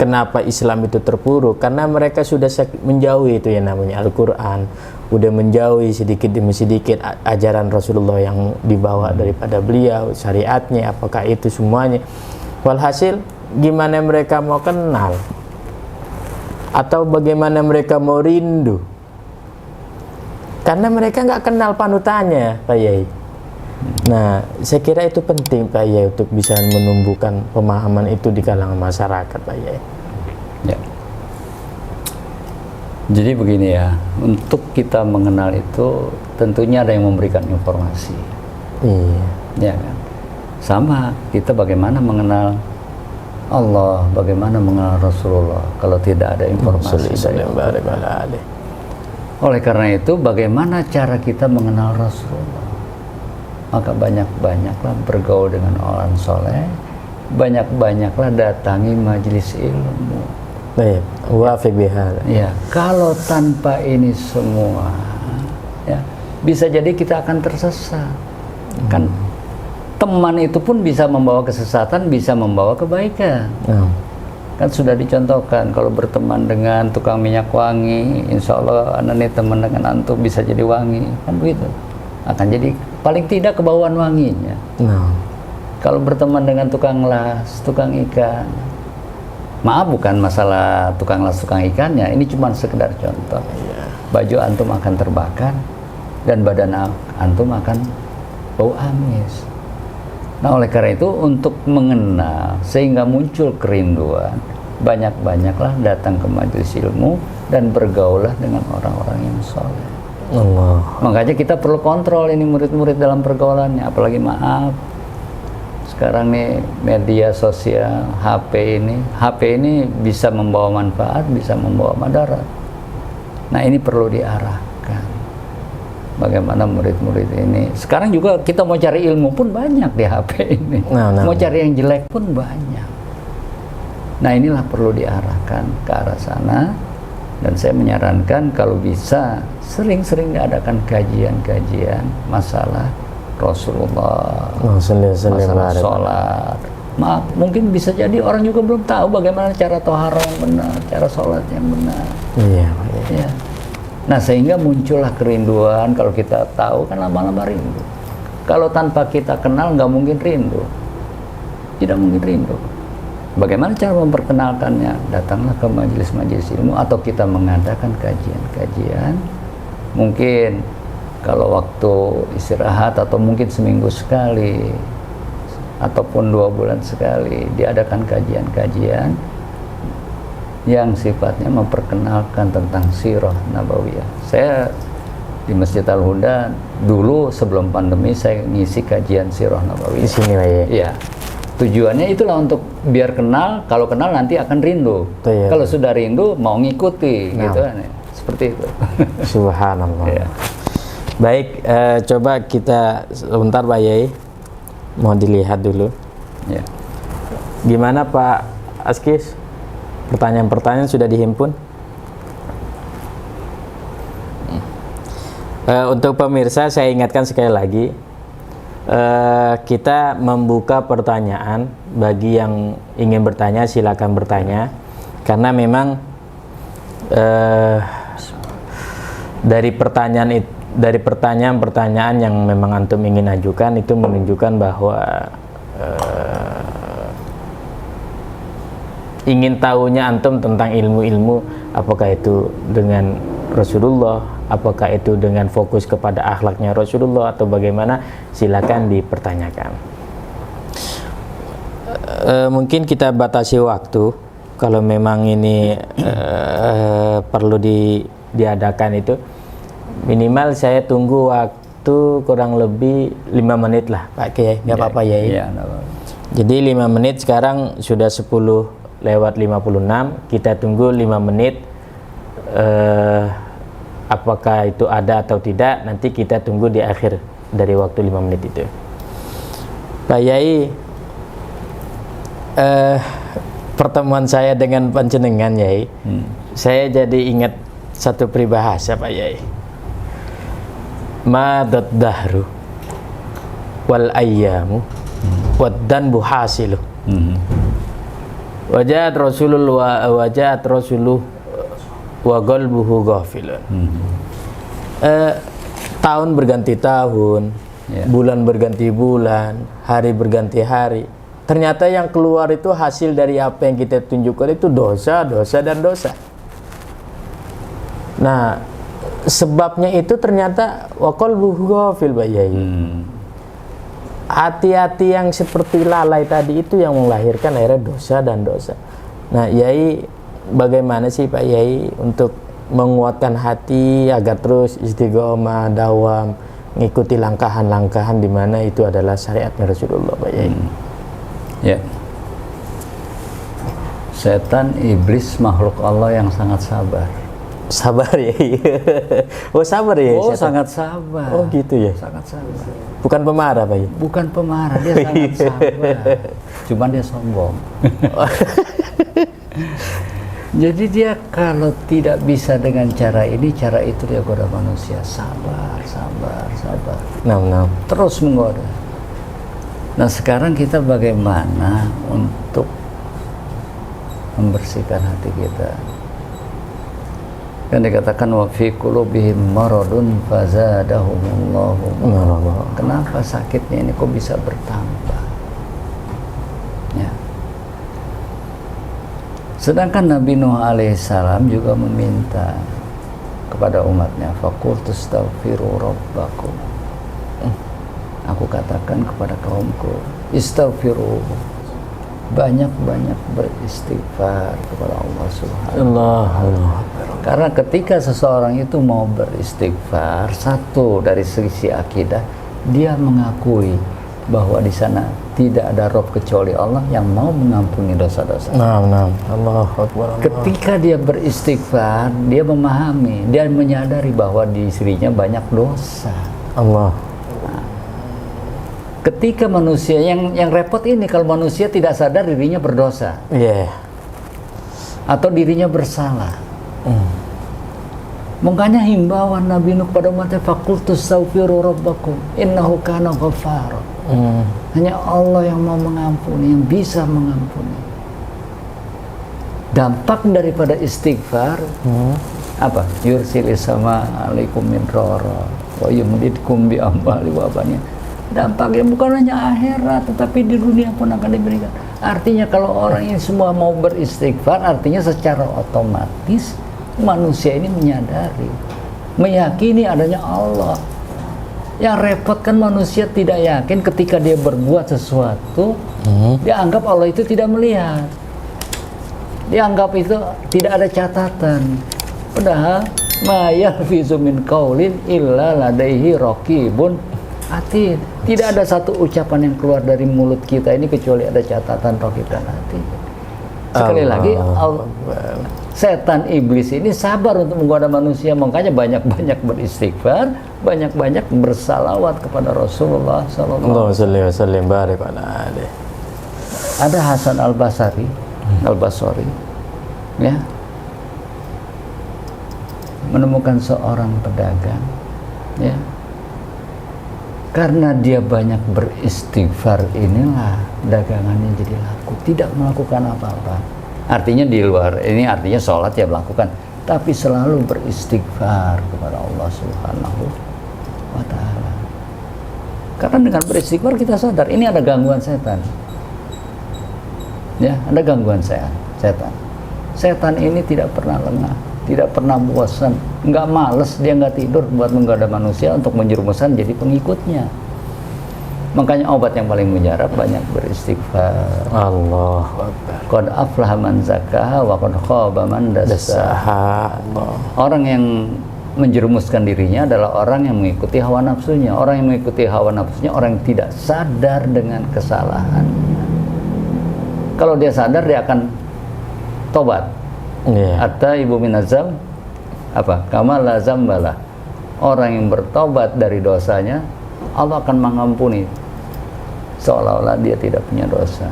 kenapa Islam itu terpuruk, karena mereka sudah menjauhi itu yang namanya Al-Quran, udah menjauhi sedikit demi sedikit ajaran Rasulullah yang dibawa daripada beliau, syariatnya, apakah itu semuanya. Walhasil gimana mereka mau kenal atau bagaimana mereka mau rindu Karena mereka nggak kenal panutannya, Pak Yai. Nah, saya kira itu penting, Pak Yai, untuk bisa menumbuhkan pemahaman itu di kalangan masyarakat, Pak Yai. Ya. Jadi begini ya, untuk kita mengenal itu tentunya ada yang memberikan informasi. Iya. Ya kan? Sama kita bagaimana mengenal Allah, bagaimana mengenal Rasulullah kalau tidak ada informasi dari Allah. Oleh karena itu, bagaimana cara kita mengenal Rasulullah? Maka banyak-banyaklah bergaul dengan orang soleh, banyak-banyaklah datangi majelis ilmu. Baik, wafiq bihadza. Ya, kalau tanpa ini semua, ya bisa jadi kita akan tersesat. Kan teman itu pun bisa membawa kesesatan, bisa membawa kebaikan. Kan sudah dicontohkan, kalau berteman dengan tukang minyak wangi, insya Allah anda nih teman dengan antum bisa jadi wangi, kan begitu. Akan jadi paling tidak kebauan wanginya. Kalau berteman dengan tukang las, tukang ikan, maaf bukan masalah tukang las, tukang ikannya, ini cuma sekedar contoh. Baju antum akan terbakar dan badan antum akan bau amis. Nah, oleh karena itu untuk mengenal sehingga muncul kerinduan, banyak-banyaklah datang ke majelis ilmu dan bergaulah dengan orang-orang yang soleh. Allah. Makanya kita perlu kontrol ini murid-murid dalam pergaulannya. Apalagi maaf, sekarang nih media sosial, HP ini bisa membawa manfaat, bisa membawa madarat. Nah, ini perlu diarahkan. Bagaimana murid-murid ini sekarang juga kita mau cari ilmu pun banyak di HP ini. Mau cari yang jelek pun banyak. Nah, inilah perlu diarahkan ke arah sana. Dan saya menyarankan kalau bisa sering-sering diadakan kajian-kajian masalah Rasulullah, masalah sholat. Maaf, mungkin bisa jadi orang juga belum tahu bagaimana cara tohara yang benar, cara sholat yang benar. Iya. Ya. Nah, sehingga muncullah kerinduan. Kalau kita tahu kan lama-lama rindu. Kalau tanpa kita kenal nggak mungkin rindu, tidak mungkin rindu. Bagaimana cara memperkenalkannya? Datanglah ke majelis-majelis ilmu atau kita mengadakan kajian-kajian. Mungkin kalau waktu istirahat atau mungkin seminggu sekali ataupun 2 bulan sekali diadakan kajian-kajian yang sifatnya memperkenalkan tentang sirah nabawiyah. Saya di Masjid Al-Huda dulu sebelum pandemi saya ngisi kajian sirah nabawiyah. Di sini lah ya. Iya. Tujuannya itulah untuk biar kenal, kalau kenal nanti akan rindu. Ya. Kalau sudah rindu mau ngikuti gitu kan ya. Seperti itu. Subhanallah. Ya. Baik, coba kita sebentar Pak Yai, mau dilihat dulu. Ya. Gimana Pak Askis? Pertanyaan-pertanyaan sudah dihimpun? Untuk pemirsa saya ingatkan sekali lagi, kita membuka pertanyaan. Bagi yang ingin bertanya silakan bertanya, karena memang dari pertanyaan-pertanyaan yang memang antum ingin ajukan itu menunjukkan bahwa ingin tahunya antum tentang ilmu-ilmu, apakah itu dengan Rasulullah, apakah itu dengan fokus kepada akhlaknya Rasulullah atau bagaimana, silakan dipertanyakan. Mungkin kita batasi waktu, kalau memang ini perlu diadakan itu minimal saya tunggu waktu kurang lebih 5 menit lah Pak Kiai, nggak apa-apa ya? Iya. Jadi 5 menit, sekarang sudah 10:56, kita tunggu 5 menit. Apakah itu ada atau tidak, nanti kita tunggu di akhir dari waktu 5 menit itu. Pak Yai, pertemuan saya dengan panjenengan Yai, saya jadi ingat satu peribahasa Pak Yai. Madad dahru wal ayyamu waddan buhasilu. Wajat Rasulullah wa qalbuhu ghafilun. Tahun berganti tahun, bulan berganti bulan, hari berganti hari. Ternyata yang keluar itu hasil dari apa yang kita tunjukkan itu dosa, dosa, dan dosa. Nah, sebabnya itu ternyata wa qalbuhu ghafil Pak Yai. Hati-hati yang seperti lalai tadi itu yang melahirkan akhirnya dosa dan dosa. Nah, Yai bagaimana sih Pak Yai untuk menguatkan hati agar terus istiqomah, dawam, ngikuti langkahan-langkahan di mana itu adalah syariatnya Rasulullah Pak Yai? Ya. Setan, iblis, makhluk Allah yang sangat sabar. Sabar ya? Oh sabar ya? Oh setan? sangat sabar. Oh gitu ya? Sangat sabar. Bukan pemarah Pak Yai? Bukan pemarah, dia sangat sabar. Cuman dia sombong. Jadi dia kalau tidak bisa dengan cara ini, cara itu dia goda manusia. Sabar, sabar, sabar. Terus menggoda. Nah sekarang kita bagaimana untuk membersihkan hati kita? Kan dikatakan wa fi qulubihim maradun fazadahumullahu marada. Kenapa sakitnya ini kok bisa bertambah? Ya. Sedangkan Nabi Nuh alaihissalam juga meminta kepada umatnya, faqultu astaghfiru rabbakum. Aku katakan kepada kaumku, istaghfiru, banyak-banyak beristighfar kepada Allah Subhanahu wa ta'ala. Karena ketika seseorang itu mau beristighfar, satu dari sisi akidah, dia mengakui bahwa di sana tidak ada Rob kecuali Allah yang mau mengampuni dosa-dosa. Ketika dia beristighfar, dia memahami, dia menyadari bahwa di dirinya banyak dosa. Ketika manusia yang repot ini kalau manusia tidak sadar dirinya berdosa, atau dirinya bersalah. Makanya himbauan Nabi Nuh kepada umatnya, faqultu astaghfiru rabbakum innahu kana ghaffara. Hanya Allah yang mau mengampuni, yang bisa mengampuni. Dampak daripada istighfar apa? Yursilis sama alaikum min rara wa yumdidkum bi amwali wa banin. Dampaknya bukan hanya akhirat, tetapi di dunia pun akan diberikan. Artinya kalau orang ini semua mau beristighfar, artinya secara otomatis manusia ini menyadari, meyakini adanya Allah. Yang repot kan manusia tidak yakin ketika dia berbuat sesuatu, dia anggap Allah itu tidak melihat. Dia anggap itu tidak ada catatan. Padahal ma yalfizu min qaulin illa ladaihi raqibun atid. Tidak ada satu ucapan yang keluar dari mulut kita ini kecuali ada catatan raqib dan atid. Sekali lagi, setan iblis ini sabar untuk menggoda manusia, makanya banyak-banyak beristighfar, banyak-banyak bersalawat kepada Rasulullah sallallahu alaihi wasallam. Ada Hasan al-Basri, ya, menemukan seorang pedagang, ya. Karena dia banyak beristighfar, inilah dagangannya jadi laku, tidak melakukan apa-apa. Artinya di luar ini artinya sholat ya melakukan, tapi selalu beristighfar kepada Allah Subhanahu wa ta'ala. Karena dengan beristighfar kita sadar ini ada gangguan setan, ya, ada gangguan setan. Setan ini tidak pernah lengah, tidak pernah bosan, nggak males, dia nggak tidur buat menggoda manusia untuk menjerumuskan jadi pengikutnya. Makanya obat yang paling mujarab banyak beristighfar. Allah. Qad aflaha man zakkaha wa qad khaba man dassaha. Orang yang menjerumuskan dirinya adalah orang yang mengikuti hawa nafsunya. Orang yang mengikuti hawa nafsunya orang yang tidak sadar dengan kesalahannya. Kalau dia sadar dia akan tobat. Hatta Ibu Minazam apa? Kama lazam balah. Orang yang bertobat dari dosanya, Allah akan mengampuni seolah-olah dia tidak punya dosa.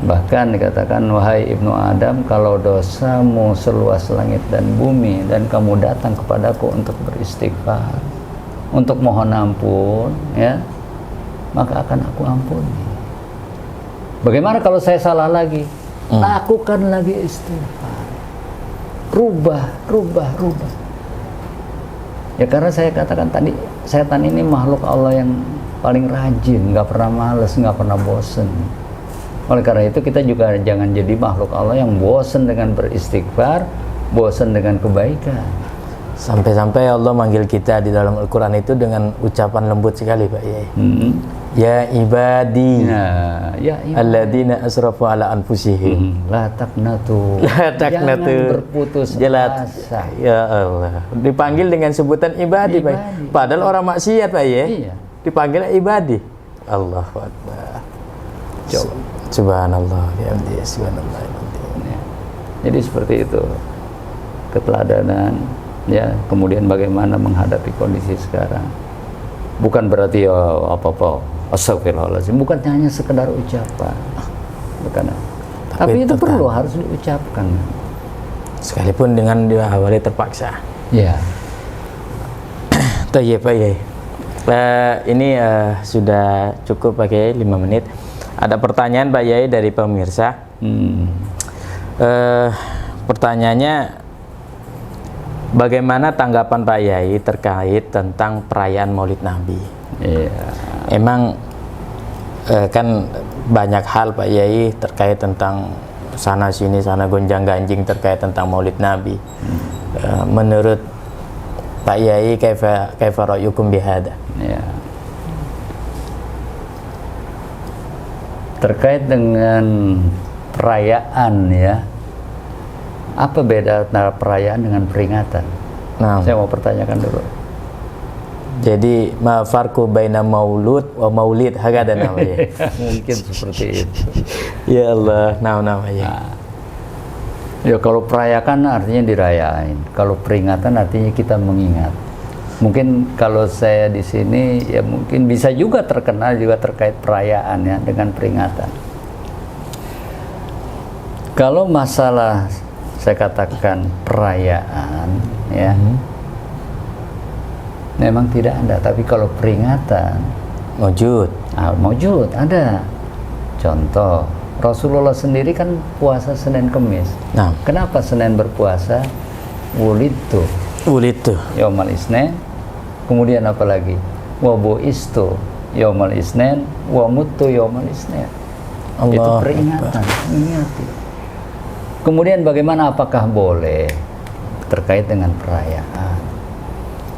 Bahkan dikatakan, wahai ibnu Adam, kalau dosamu seluas langit dan bumi dan kamu datang kepadaku untuk beristighfar, untuk mohon ampun, ya, maka akan aku ampuni. Bagaimana kalau saya salah lagi? Lakukan lagi istighfar. Rubah. Ya karena saya katakan tadi, setan ini makhluk Allah yang paling rajin, nggak pernah males, nggak pernah bosen. Oleh karena itu kita juga jangan jadi makhluk Allah yang bosen dengan beristighfar, bosen dengan kebaikan. Sampai-sampai Allah manggil kita di dalam Al-Quran itu dengan ucapan lembut sekali Pak Yai. Ya ibadi, alladzina asrafu ala anfusihim. La taqnatu. Jangan berputus asa. Ya Allah. Dipanggil dengan sebutan ibadi, Pak. Padahal orang maksiat Pak Yai. Iya. Dipanggil ibadi. Allahu Akbar. Coba. Subhanallah. Ya subhanallah. Jadi seperti itu. Keteladanan, ya, kemudian bagaimana menghadapi kondisi sekarang. Bukan berarti ya apa-apa astagfirullahaladzim, bukan hanya sekedar ucapan, bukan. Tapi itu perlu, harus diucapkan sekalipun dengan diawali terpaksa. Ya. Tayyib Pak Yai. Ini sudah cukup Pak Yai, 5 menit. Ada pertanyaan Pak Yai dari pemirsa. Pertanyaannya, bagaimana tanggapan Pak Yai terkait tentang perayaan Maulid Nabi? Emang kan banyak hal Pak Yai terkait tentang sana sini sana gonjang ganjing terkait tentang Maulid Nabi. Menurut Pak Yai kaifa ra'yukum bihada? Terkait dengan perayaan, ya, apa beda antara perayaan dengan peringatan? Nah, saya mau pertanyakan dulu. Jadi ma farqu baina maulud wa maulid, hakada namanya. Mungkin seperti itu. Ya Allah, namanya. Ya, kalau perayakan artinya dirayain. Kalau peringatan artinya kita mengingat. Mungkin kalau saya di sini ya mungkin bisa juga terkenal juga terkait perayaan, ya, dengan peringatan. Kalau masalah saya katakan perayaan, ya, memang tidak ada. Tapi kalau peringatan maujud ada. Contoh, Rasulullah sendiri kan puasa Senin Kemis. Nah, kenapa Senin berpuasa? Wulidtu yaumal isnin. Kemudian apa lagi? Wa bu'istu yaumal isnin wa muttu yaumal isnin. Itu peringatan, ingati. Kemudian bagaimana, apakah boleh terkait dengan perayaan?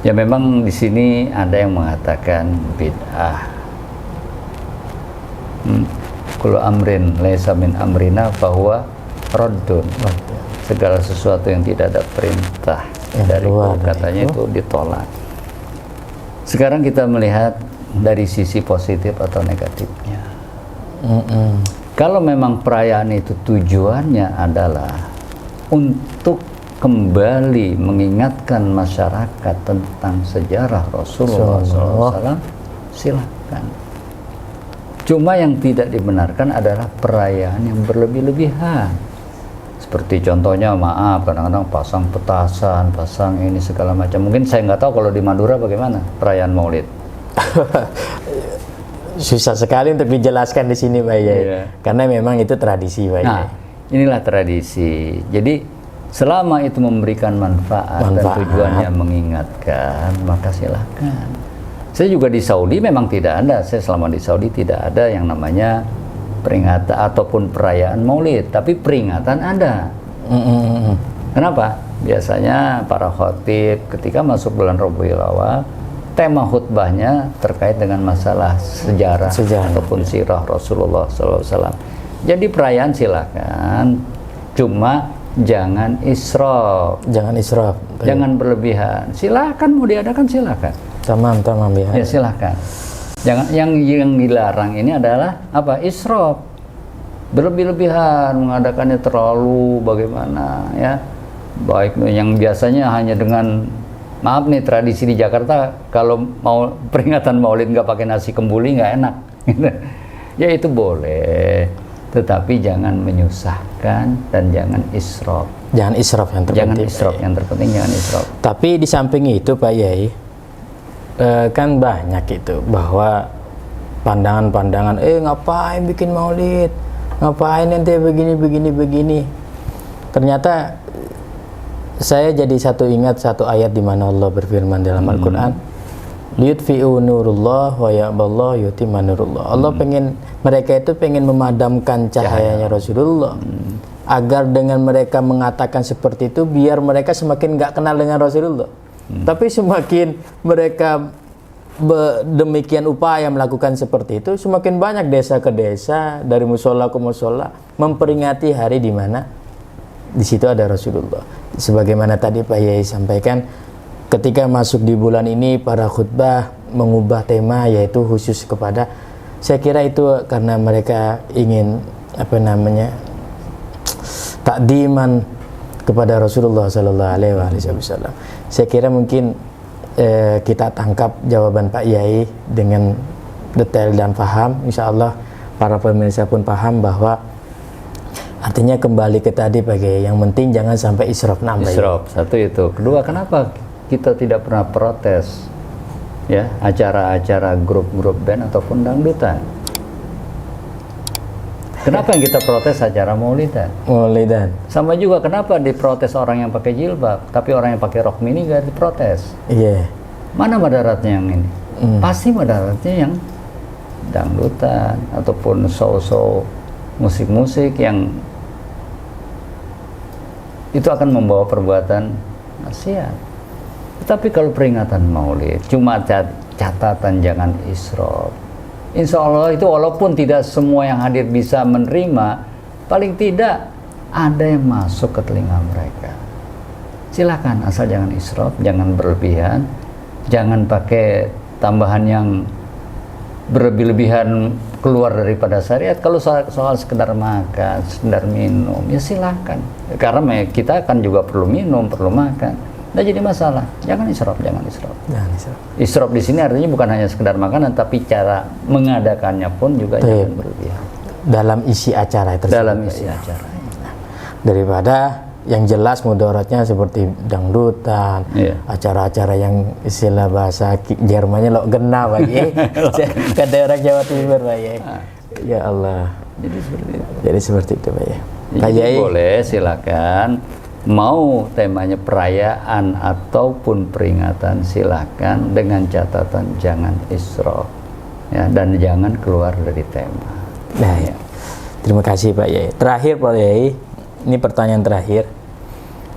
Ya memang di sini ada yang mengatakan bid'ah. Kullu amrin laisa min amrina fahuwa raddun. Segala sesuatu yang tidak ada perintah dari katanya itu ditolak. Sekarang kita melihat dari sisi positif atau negatifnya. Kalau memang perayaan itu tujuannya adalah untuk kembali mengingatkan masyarakat tentang sejarah Rasulullah SAW, silakan. Cuma yang tidak dibenarkan adalah perayaan yang berlebih-lebihan. Seperti contohnya, maaf, kadang-kadang pasang petasan, pasang ini segala macam. Mungkin saya nggak tahu kalau di Madura bagaimana perayaan Maulid. Susah sekali untuk dijelaskan di sini Pak Yai. Karena memang itu tradisi Pak Yai. Nah, inilah tradisi. Jadi selama itu memberikan manfaat dan tujuannya mengingatkan, maka silakan. Saya juga di Saudi memang tidak ada. Saya selama di Saudi tidak ada yang namanya peringatan ataupun perayaan Maulid, tapi peringatan ada. Kenapa? Biasanya para khatib ketika masuk bulan Rabiul Awal, tema khutbahnya terkait dengan masalah sejarah ataupun sirah Rasulullah SAW. Jadi perayaan silakan, cuma jangan israf. Jangan berlebihan. Silakan mau diadakan silakan. Tamam ya. Ya silakan. Jangan, yang dilarang ini adalah apa? Israf. Berlebih-lebihan, mengadakannya terlalu bagaimana, ya. Baik yang biasanya hanya dengan, maaf nih, tradisi di Jakarta kalau mau peringatan Maulid nggak pakai nasi kembuli nggak enak. Ya itu boleh, tetapi jangan menyusahkan dan jangan israf. Jangan israf yang terpenting. Jangan israf yang terpenting, jangan israf. Tapi di samping itu Pak Yai, kan banyak itu bahwa pandangan-pandangan, ngapain bikin Maulid, ngapain nanti begini. Ternyata saya jadi ingat satu ayat di mana Allah berfirman dalam Al-Quran, liyutfi'u nurullah wa ya'ballahu yutimma nurullah. Allah mereka itu pengen memadamkan cahayanya Rasulullah, agar dengan mereka mengatakan seperti itu biar mereka semakin nggak kenal dengan Rasulullah. Tapi semakin mereka demikian upaya melakukan seperti itu, semakin banyak desa ke desa, dari musola ke musola memperingati hari di mana di situ ada Rasulullah. Sebagaimana tadi Pak Yai sampaikan, ketika masuk di bulan ini para khutbah mengubah tema yaitu khusus kepada, saya kira itu karena mereka ingin takdiman kepada Rasulullah Sallallahu Alaihi Wasallam. Saya kira mungkin kita tangkap jawaban Pak Yai dengan detail dan paham. Insya Allah para pemirsa pun paham bahwa artinya kembali ke tadi Pak Yai, yang penting jangan sampai israf nambah. Israf, satu itu. Kedua, kenapa kita tidak pernah protes ya acara-acara grup-grup band ataupun dangdutan? Kenapa yang kita protes acara maulidan? Sama juga kenapa diprotes orang yang pakai jilbab, tapi orang yang pakai rok mini gak diprotes? Iya. Mana madaratnya yang ini? Pasti madaratnya yang dangdutan ataupun show-show musik-musik yang itu akan membawa perbuatan maksiat. Tetapi kalau peringatan maulid, cuma catatan jangan israf. Insya Allah itu walaupun tidak semua yang hadir bisa menerima, paling tidak ada yang masuk ke telinga mereka. Silakan, asal jangan israf, jangan berlebihan, jangan pakai tambahan yang berlebih-lebihan keluar daripada syariat. Kalau soal sekedar makan, sekedar minum, ya silakan. Karena kita kan juga perlu minum, perlu makan. Nggak jadi masalah. Jangan israf, jangan israf. Israf di sini artinya bukan hanya sekedar makanan, tapi cara mengadakannya pun juga jangan berlebihan. Dalam isi acara tersebut. Dalam isi acara. Daripada yang jelas mudaratnya seperti dangdutan, acara-acara yang istilah bahasa Jermannya lo gena bagi kata orang Jawa Timur Pak Yai. Ya Allah. Jadi seperti itu Pak Yai. Pak Yai boleh silakan. Mau temanya perayaan ataupun peringatan, silakan, dengan catatan jangan israf ya, dan jangan keluar dari tema. Nah ya. Terima kasih Pak Yai. Terakhir Pak Yai, ini pertanyaan terakhir.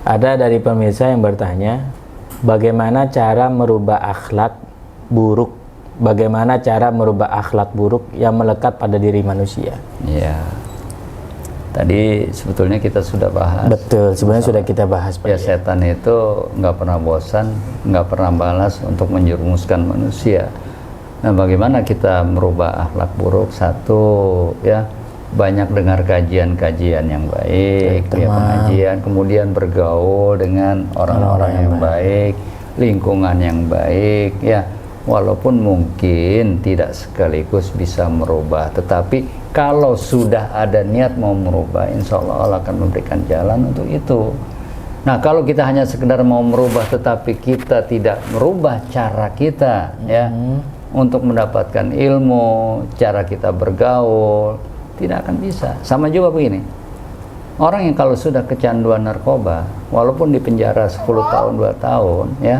Ada dari pemirsa yang bertanya, bagaimana cara merubah akhlak buruk? Bagaimana cara merubah akhlak buruk yang melekat pada diri manusia? Ya. Tadi sebetulnya kita sudah bahas. Betul, sebenarnya sudah kita bahas Pak. Ya, setan itu nggak pernah bosan, nggak pernah balas untuk menjerumuskan manusia. Nah, bagaimana kita merubah akhlak buruk? Satu, ya, banyak dengar kajian-kajian yang baik, ya, pengajian, kemudian bergaul dengan orang-orang yang baik, lingkungan yang baik, ya. Walaupun mungkin tidak sekaligus bisa merubah, tetapi kalau sudah ada niat mau merubah, insya Allah akan memberikan jalan untuk itu. Nah, kalau kita hanya sekedar mau merubah, tetapi kita tidak merubah cara kita, ya, untuk mendapatkan ilmu, cara kita bergaul, tidak akan bisa. Sama juga begini, orang yang kalau sudah kecanduan narkoba, walaupun di penjara 10 tahun, 2 tahun, ya,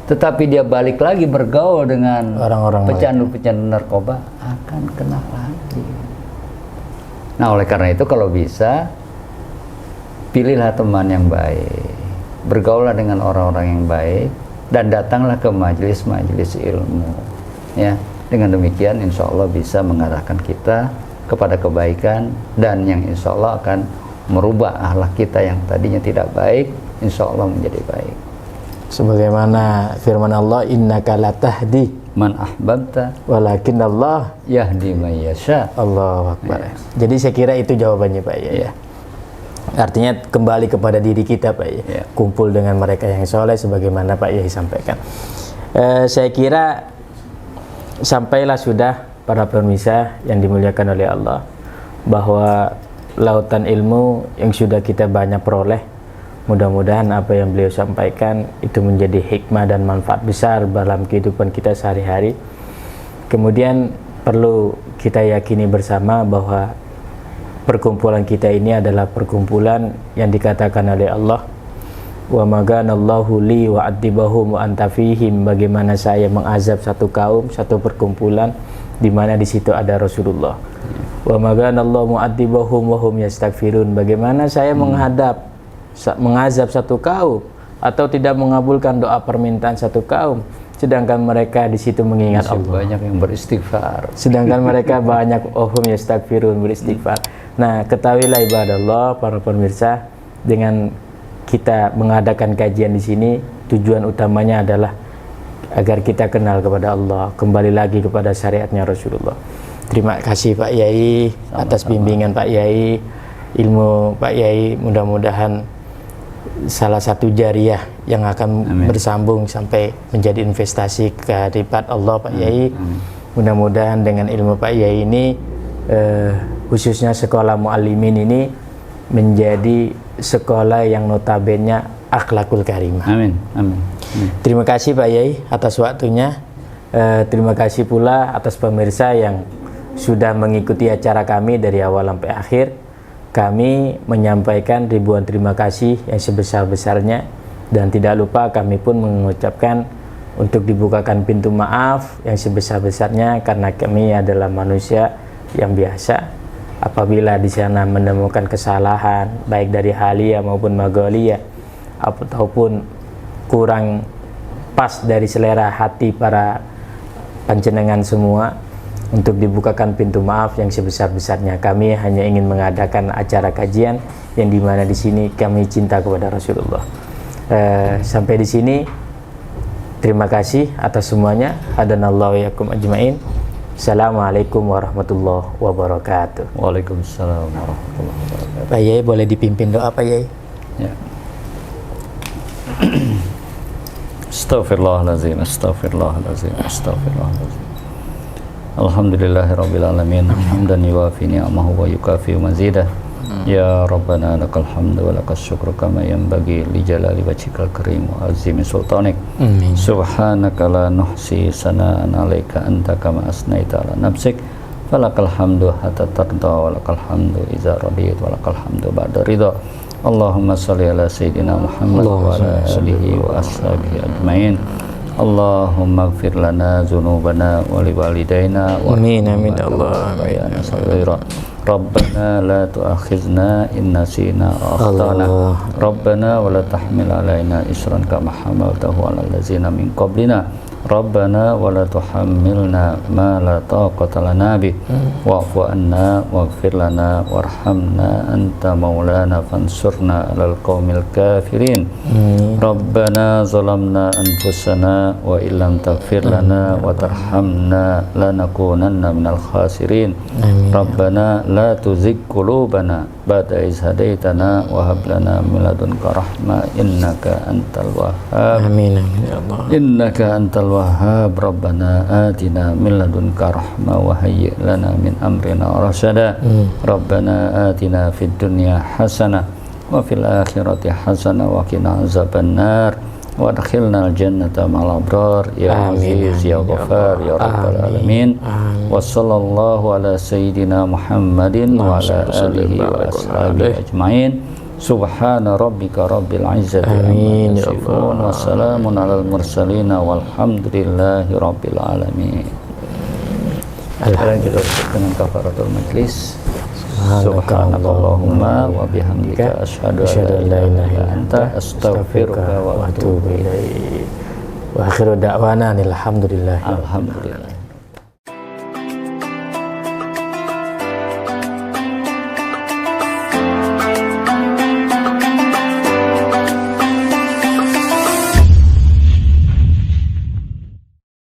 tetapi dia balik lagi bergaul dengan orang-orang pecandu-pecandu narkoba, akan kena lagi. Nah, oleh karena itu kalau bisa, pilihlah teman yang baik, bergaulah dengan orang-orang yang baik, dan datanglah ke majelis-majelis ilmu. Ya, dengan demikian insya Allah bisa mengarahkan kita kepada kebaikan, dan yang insya Allah akan merubah akhlak kita yang tadinya tidak baik, insya Allah menjadi baik. Sebagaimana firman Allah, innaka latahdi man ahbabta walakin Allah yahdi man yasha. Allahu Akbar. Jadi saya kira itu jawabannya Pak ya. Artinya kembali kepada diri kita Pak ya. Kumpul dengan mereka yang soleh sebagaimana Pak Yai sampaikan. Saya kira sampailah sudah para pemirsa yang dimuliakan oleh Allah, bahwa lautan ilmu yang sudah kita banyak peroleh, mudah-mudahan apa yang beliau sampaikan itu menjadi hikmah dan manfaat besar dalam kehidupan kita sehari-hari. Kemudian perlu kita yakini bersama bahwa perkumpulan kita ini adalah perkumpulan yang dikatakan oleh Allah, wa maganallahu li wa adibahum wa anta fihim, bagaimana saya mengazab satu kaum, satu perkumpulan di mana di situ ada Rasulullah. Wa maganallahu mu'adzibahum wa hum yastaghfirun, bagaimana saya mengazab satu kaum atau tidak mengabulkan doa permintaan satu kaum, sedangkan mereka di situ mengingat masih Allah. banyak yang beristighfar. Sedangkan mereka banyak yastaghfirun, beristighfar. Nah, ketahuilah ibadallah, para pemirsa, dengan kita mengadakan kajian di sini, tujuan utamanya adalah agar kita kenal kepada Allah, kembali lagi kepada syariatnya Rasulullah. Terima kasih Pak Yai atas bimbingan Pak Yai, ilmu Pak Yai, mudah-mudahan salah satu jariah yang akan bersambung sampai menjadi investasi ke hadirat Allah Pak Yai. Mudah-mudahan dengan ilmu Pak Yai ini khususnya sekolah muallimin ini menjadi sekolah yang notabene akhlakul karimah. Amin. Amin. Terima kasih Pak Yai atas waktunya. Terima kasih pula atas pemirsa yang sudah mengikuti acara kami dari awal sampai akhir. Kami menyampaikan ribuan terima kasih yang sebesar-besarnya, dan tidak lupa kami pun mengucapkan untuk dibukakan pintu maaf yang sebesar-besarnya, karena kami adalah manusia yang biasa. Apabila di sana menemukan kesalahan baik dari halia maupun maghalia, ataupun kurang pas dari selera hati para panjenengan semua, untuk dibukakan pintu maaf yang sebesar-besarnya. Kami hanya ingin mengadakan acara kajian yang dimana di sini kami cinta kepada Rasulullah. Sampai di sini, terima kasih atas semuanya. Hadanallahu yakum ajmain. Assalamualaikum warahmatullahi wabarakatuh. Waalaikumsalam warahmatullahi wabarakatuh. Pak Yai, boleh dipimpin doa Pak Yai? Ya. Astaghfirullahaladzim, astaghfirullahaladzim, astaghfirullahaladzim. Alhamdulillahirabbil alamin, hamdan yuwafi ni'amahu wa yukafi mazidah. Ya Rabbana lakal hamdu wa lakas syukru kama yanbaghi li jalali wajhikal karim wa azimi sultanik. Subhanaka la nuhsi sana'an 'alaika anta kama asnaita 'ala nafsik. Falakal hamdu hatta tarda wa lakal hamdu idza radit wa lakal hamdu ba'da ridha. Allahumma shalli ala sayyidina Muhammad wa ala alihi wa ashabihi ajmain. Allahumma ighfir lana dzunubana wa liwalidayna wa amin amin Allah amin. Rabbana la tu'akhizna in nasina wa akhtana. Rabbana wa la tahmil alaina isran kama hamaltahu ala allazina min qablina. Rabbana wa la tuhammilna ma la taqata lana bih. Wa'fu anna waghfir lana warhamna anta maulana fansurna 'alal qaumil kafirin. Rabbana zalamna anfusana wa illam taghfir lana wa tarhamna lanakunanna minal khasirin. Rabbana la tuzigh qulubana ba'da idh hadaitana wa hab lana min ladunka rahmah innaka antal wahhab. Amin amin ya Allah. Innaka antal wahhab. Rabbana atina min ladunka rahmah wa hayyi' lana min amrina rasyada. Rabbana atina fid dunya hasanah wa fil akhirati hasanah wa qina azabannar wa adkhilnal jannata ma'al abrar ya aziz ya ghafar ya rabbal alamin. Wa sallallahu ala sayyidina Muhammadin wa ala alihi wa ashabihi ajmain. Subhana rabbika rabbil izzati amma yasifun wa salamun alal mursalin walhamdulillahi rabbil alamin. Sekarang kita dengan kafaratul majlis. Subhanakallahumma wa bihamdika asyhadu an la ilaha illa anta astaghfiruka wa atubu ilaik. Wa akhiru da'wana alhamdulillah. Alhamdulillah.